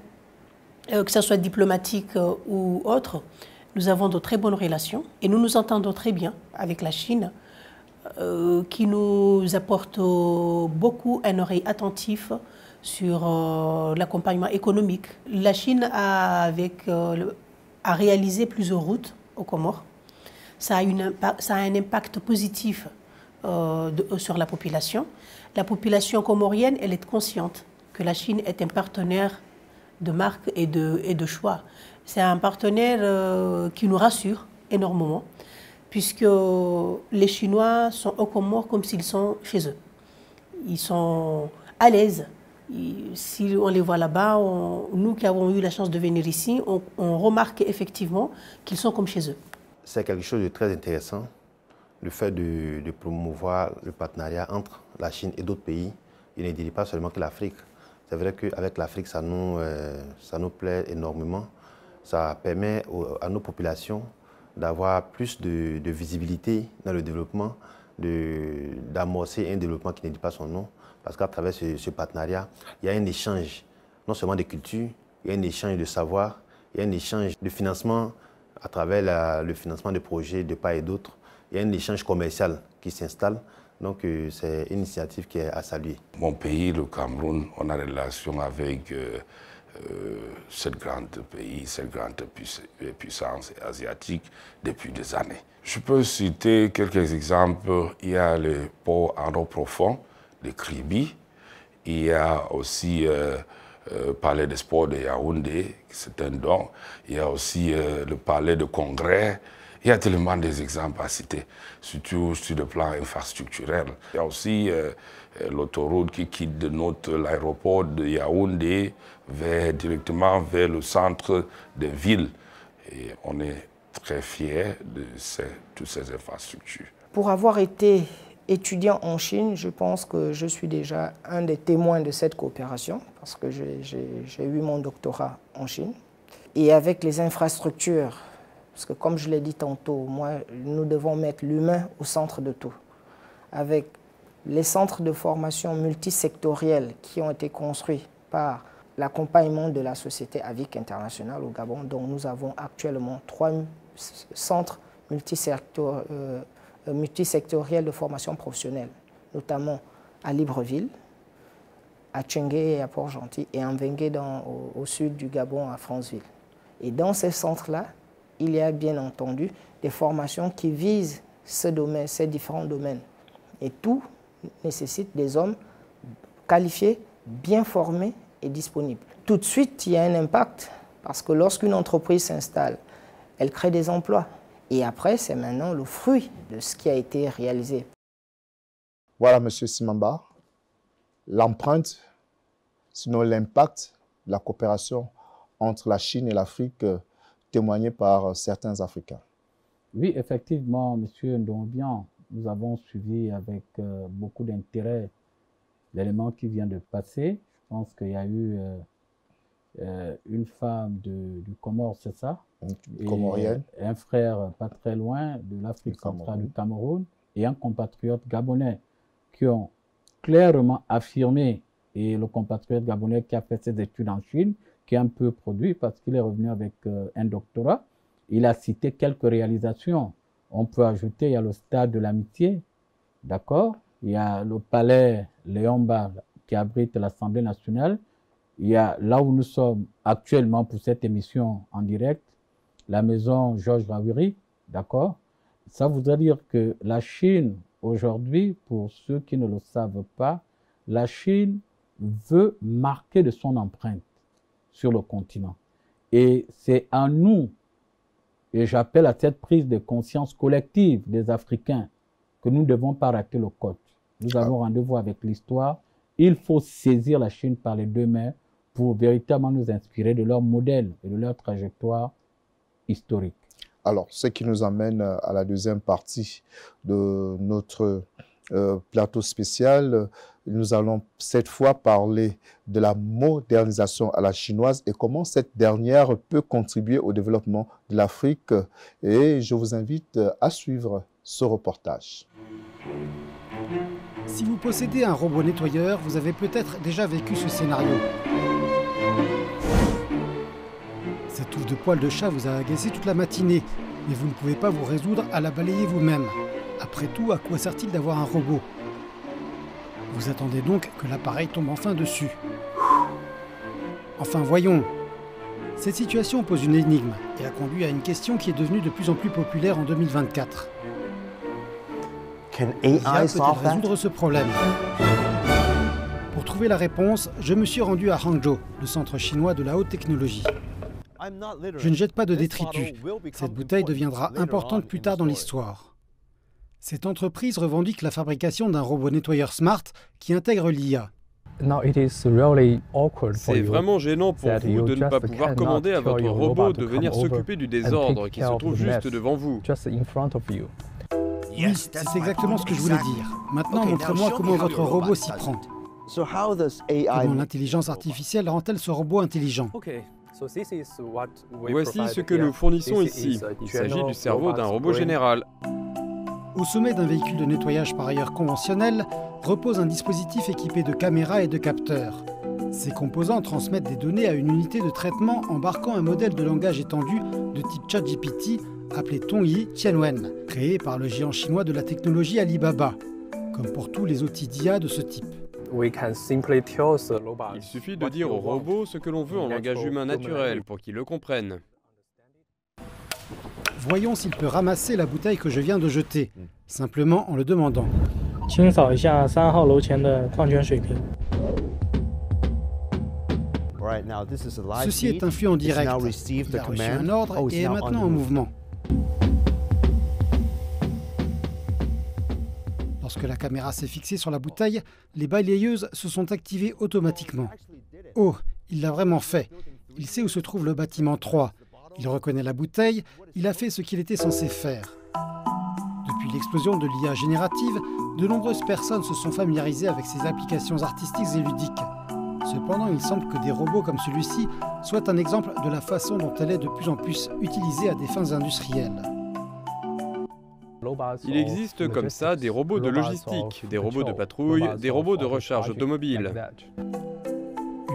G: que ce soit diplomatique ou autre, nous avons de très bonnes relations et nous nous entendons très bien avec la Chine qui nous apporte beaucoup un oreille attentif sur l'accompagnement économique. La Chine a réalisé plusieurs routes aux Comores. Ça a un impact positif sur la population. La population comorienne, elle est consciente que la Chine est un partenaire de marque et de choix. C'est un partenaire qui nous rassure énormément, puisque les Chinois sont aux Comores comme s'ils sont chez eux. Ils sont à l'aise. Si on les voit là-bas, nous qui avons eu la chance de venir ici, on remarque effectivement qu'ils sont comme chez eux.
H: C'est quelque chose de très intéressant, le fait de promouvoir le partenariat entre la Chine et d'autres pays. Il ne dirait pas seulement que l'Afrique. C'est vrai qu'avec l'Afrique, ça nous plaît énormément. Ça permet à nos populations d'avoir plus de visibilité dans le développement, d'amorcer un développement qui ne dit pas son nom. Parce qu'à travers ce partenariat, il y a un échange, non seulement de culture, il y a un échange de savoir, il y a un échange de financement à travers le financement de projets de part et d'autre. Il y a un échange commercial qui s'installe. Donc c'est une initiative qui est à saluer.
I: Mon pays, le Cameroun, on a des relations avec cette grande pays, cette grande puissance asiatique depuis des années. Je peux citer quelques exemples. Il y a le port en eau profonde de Kribi. Il y a aussi Palais des Sports de Yaoundé, c'est un don. Il y a aussi le Palais de Congrès. Il y a tellement d'exemples à citer, surtout sur le plan infrastructurel. Il y a aussi l'autoroute qui quitte de l'aéroport de Yaoundé directement vers le centre de ville. Et on est très fiers de toutes ces infrastructures.
J: Pour avoir été étudiant en Chine, je pense que je suis déjà un des témoins de cette coopération, parce que j'ai eu mon doctorat en Chine. Et avec les infrastructures, parce que comme je l'ai dit tantôt, nous devons mettre l'humain au centre de tout. Avec les centres de formation multisectoriels qui ont été construits par l'accompagnement de la Société Avic Internationale au Gabon, dont nous avons actuellement 3 centres multisectoriels de formation professionnelle, notamment à Libreville, à Tchengué et à Port-Gentil, et en Mbengue au sud du Gabon, à Franceville. Et dans ces centres-là, il y a bien entendu des formations qui visent ces différents domaines. Et tout nécessite des hommes qualifiés, bien formés et disponibles. Tout de suite, il y a un impact parce que lorsqu'une entreprise s'installe, elle crée des emplois. Et après, c'est maintenant le fruit de ce qui a été réalisé.
A: Voilà, M. Simamba, l'empreinte, sinon l'impact de la coopération entre la Chine et l'Afrique témoigné par certains Africains.
B: Oui, effectivement, M. Ndombian, nous avons suivi avec beaucoup d'intérêt l'élément qui vient de passer. Je pense qu'il y a eu une femme du Comore, c'est ça?
A: Comorienne.
B: Un frère pas très loin de l'Afrique centrale du Cameroun et un compatriote gabonais qui ont clairement affirmé, et le compatriote gabonais qui a fait ses études en Chine, qui est un peu produit parce qu'il est revenu avec un doctorat. Il a cité quelques réalisations. On peut ajouter, il y a le stade de l'amitié, d'accord? Il y a le palais Léomba qui abrite l'Assemblée nationale. Il y a là où nous sommes actuellement pour cette émission en direct, la maison Georges Rawiri, d'accord? Ça voudrait dire que la Chine, aujourd'hui, pour ceux qui ne le savent pas, la Chine veut marquer de son empreinte sur le continent. Et c'est à nous, et j'appelle à cette prise de conscience collective des Africains, que nous ne devons pas rater le coche. Nous avons rendez-vous avec l'histoire. Il faut saisir la Chine par les deux mains pour véritablement nous inspirer de leur modèle et de leur trajectoire historique.
A: Alors, ce qui nous amène à la deuxième partie de notre plateau spécial. Nous allons cette fois parler de la modernisation à la chinoise et comment cette dernière peut contribuer au développement de l'Afrique. Et je vous invite à suivre ce reportage.
K: Si vous possédez un robot nettoyeur, vous avez peut-être déjà vécu ce scénario. Cette touffe de poils de chat vous a agacé toute la matinée, mais vous ne pouvez pas vous résoudre à la balayer vous-même. Après tout, à quoi sert-il d'avoir un robot? Vous attendez donc que l'appareil tombe enfin dessus. Enfin, voyons. Cette situation pose une énigme et a conduit à une question qui est devenue de plus en plus populaire en 2024. L'IA peut-elle résoudre ce problème? Pour trouver la réponse, je me suis rendu à Hangzhou, le centre chinois de la haute technologie. Je ne jette pas de détritus. Cette bouteille deviendra importante plus tard dans l'histoire. Cette entreprise revendique la fabrication d'un robot nettoyeur smart qui intègre l'IA.
L: C'est vraiment gênant pour vous de ne pas pouvoir commander à votre robot de venir s'occuper du désordre qui se trouve juste devant vous.
K: Oui, c'est exactement ce que je voulais dire. Maintenant, montrez-moi comment votre robot s'y prend. Comment l'intelligence artificielle rend-elle ce robot intelligent?
L: Voici ce que nous fournissons ici. Il s'agit du cerveau d'un robot général.
K: Au sommet d'un véhicule de nettoyage par ailleurs conventionnel repose un dispositif équipé de caméras et de capteurs. Ces composants transmettent des données à une unité de traitement embarquant un modèle de langage étendu de type ChatGPT appelé Tongyi Tianwen, créé par le géant chinois de la technologie Alibaba, comme pour tous les outils d'IA de ce type.
L: Il suffit de dire au robot ce que l'on veut en langage humain naturel pour qu'il le comprenne.
K: Voyons s'il peut ramasser la bouteille que je viens de jeter, simplement en le demandant. Ceci est un flux en direct. Il a reçu un ordre et est maintenant en mouvement. Lorsque la caméra s'est fixée sur la bouteille, les balayeuses se sont activées automatiquement. Oh, il l'a vraiment fait. Il sait où se trouve le bâtiment 3. Il reconnaît la bouteille, il a fait ce qu'il était censé faire. Depuis l'explosion de l'IA générative, de nombreuses personnes se sont familiarisées avec ces applications artistiques et ludiques. Cependant, il semble que des robots comme celui-ci soient un exemple de la façon dont elle est de plus en plus utilisée à des fins industrielles.
L: Il existe comme ça des robots de logistique, des robots de patrouille, des robots de recharge automobile.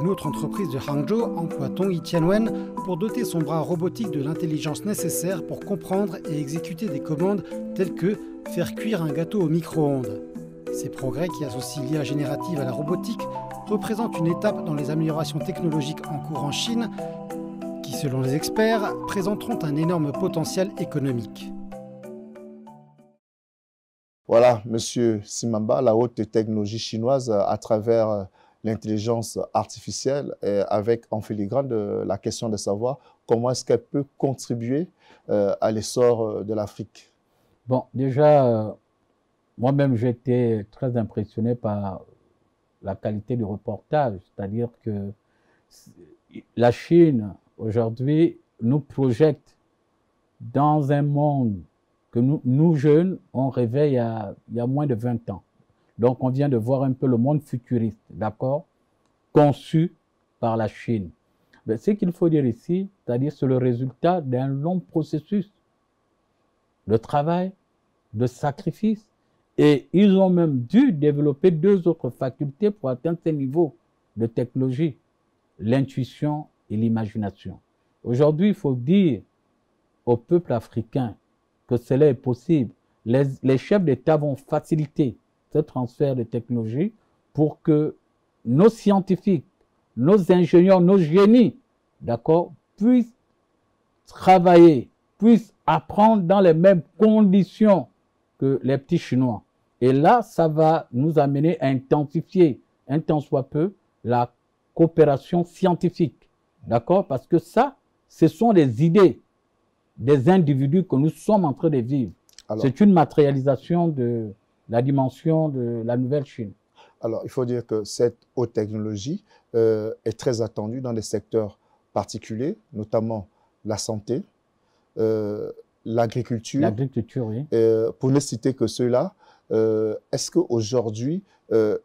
K: Une autre entreprise de Hangzhou emploie Tongyi Tianwen pour doter son bras robotique de l'intelligence nécessaire pour comprendre et exécuter des commandes telles que faire cuire un gâteau au micro-ondes. Ces progrès qui associent l'IA générative à la robotique représentent une étape dans les améliorations technologiques en cours en Chine qui, selon les experts, présenteront un énorme potentiel économique.
A: Voilà, Monsieur Simamba, la haute technologie chinoise à travers l'intelligence artificielle, avec en filigrane la question de savoir comment est-ce qu'elle peut contribuer à l'essor de l'Afrique.
B: Bon, déjà, moi-même, j'ai été très impressionné par la qualité du reportage, c'est-à-dire que la Chine, aujourd'hui, nous projette dans un monde que nous jeunes, on rêvait il y a moins de 20 ans. Donc, on vient de voir un peu le monde futuriste, d'accord, conçu par la Chine. Mais ce qu'il faut dire ici, c'est-à-dire c'est le résultat d'un long processus de travail, de sacrifice. Et ils ont même dû développer 2 autres facultés pour atteindre ces niveaux de technologie, l'intuition et l'imagination. Aujourd'hui, il faut dire au peuple africain que cela est possible. Les chefs d'État vont faciliter ce transfert de technologie pour que nos scientifiques, nos ingénieurs, nos génies, d'accord, puissent travailler, puissent apprendre dans les mêmes conditions que les petits Chinois. Et là, ça va nous amener à intensifier, un tant soit peu, la coopération scientifique. D'accord? Parce que ça, ce sont des idées des individus que nous sommes en train de vivre. C'est une matérialisation de la dimension de la nouvelle Chine.
A: Alors, il faut dire que cette haute technologie est très attendue dans des secteurs particuliers, notamment la santé, l'agriculture.
B: L'agriculture, oui.
A: Pour ne citer que ceux-là, est-ce qu'aujourd'hui, le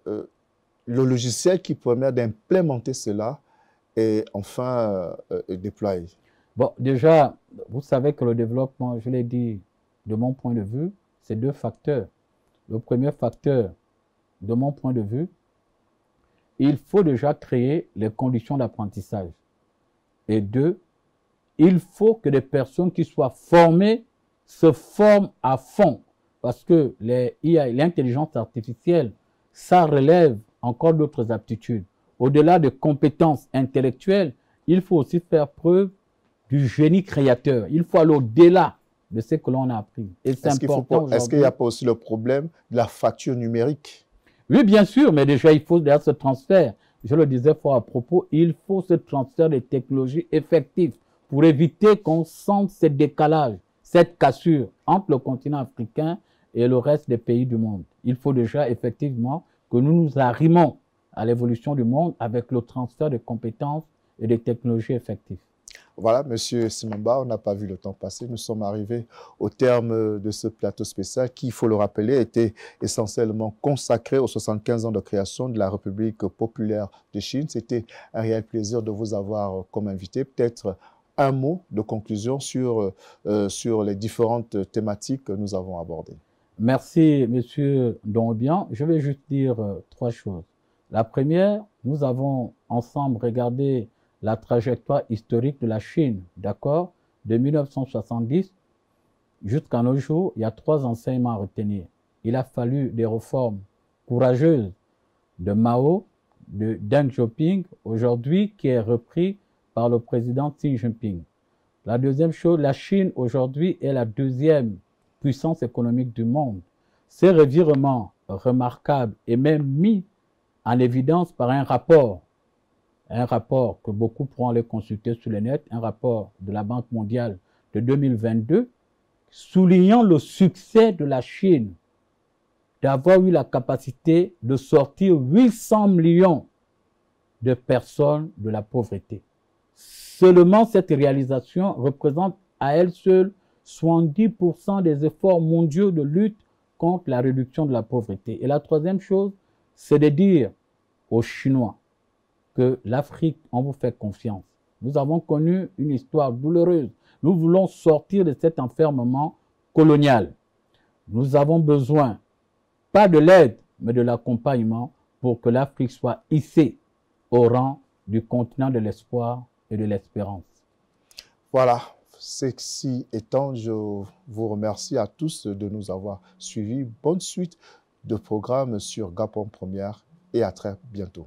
A: logiciel qui permet d'implémenter cela est enfin déployé?
B: Bon, déjà, vous savez que le développement, je l'ai dit, de mon point de vue, c'est 2 facteurs. Le premier facteur, de mon point de vue, il faut déjà créer les conditions d'apprentissage. Et 2, il faut que les personnes qui soient formées se forment à fond. Parce que l'intelligence artificielle, ça relève encore d'autres aptitudes. au-delà de compétences intellectuelles, il faut aussi faire preuve du génie créateur. Il faut aller au-delà de ce que l'on a appris. Et c'est important.
A: Est-ce qu'il n'y a pas aussi le problème de la fracture numérique?
B: Oui, bien sûr, mais déjà, il faut derrière ce transfert. Je le disais fort à propos, il faut ce transfert de technologies effectif pour éviter qu'on sente ce décalage, cette cassure entre le continent africain et le reste des pays du monde. Il faut déjà effectivement que nous nous arrimons à l'évolution du monde avec le transfert de compétences et de technologies effectives.
A: Voilà, Monsieur Simamba, on n'a pas vu le temps passer. Nous sommes arrivés au terme de ce plateau spécial qui, il faut le rappeler, était essentiellement consacré aux 75 ans de création de la République populaire de Chine. C'était un réel plaisir de vous avoir comme invité. Peut-être un mot de conclusion sur les différentes thématiques que nous avons abordées.
B: Merci, Monsieur Donbian. Je vais juste dire trois choses. La première, nous avons ensemble regardé la trajectoire historique de la Chine, d'accord, de 1970 jusqu'à nos jours. Il y a trois enseignements à retenir. Il a fallu des réformes courageuses de Mao, de Deng Xiaoping, aujourd'hui qui est repris par le président Xi Jinping. La deuxième chose, la Chine aujourd'hui est la deuxième puissance économique du monde. Ces revirements remarquables et même mis en évidence par un rapport que beaucoup pourront aller consulter sur le net, un rapport de la Banque mondiale de 2022, soulignant le succès de la Chine d'avoir eu la capacité de sortir 800 millions de personnes de la pauvreté. Seulement cette réalisation représente à elle seule 70% des efforts mondiaux de lutte contre la réduction de la pauvreté. Et la troisième chose, c'est de dire aux Chinois que l'Afrique, on vous fait confiance. Nous avons connu une histoire douloureuse. Nous voulons sortir de cet enfermement colonial. Nous avons besoin, pas de l'aide, mais de l'accompagnement pour que l'Afrique soit hissée au rang du continent de l'espoir et de l'espérance.
A: Voilà, ceci étant, je vous remercie à tous de nous avoir suivis. Bonne suite de programme sur Gabon Première et à très bientôt.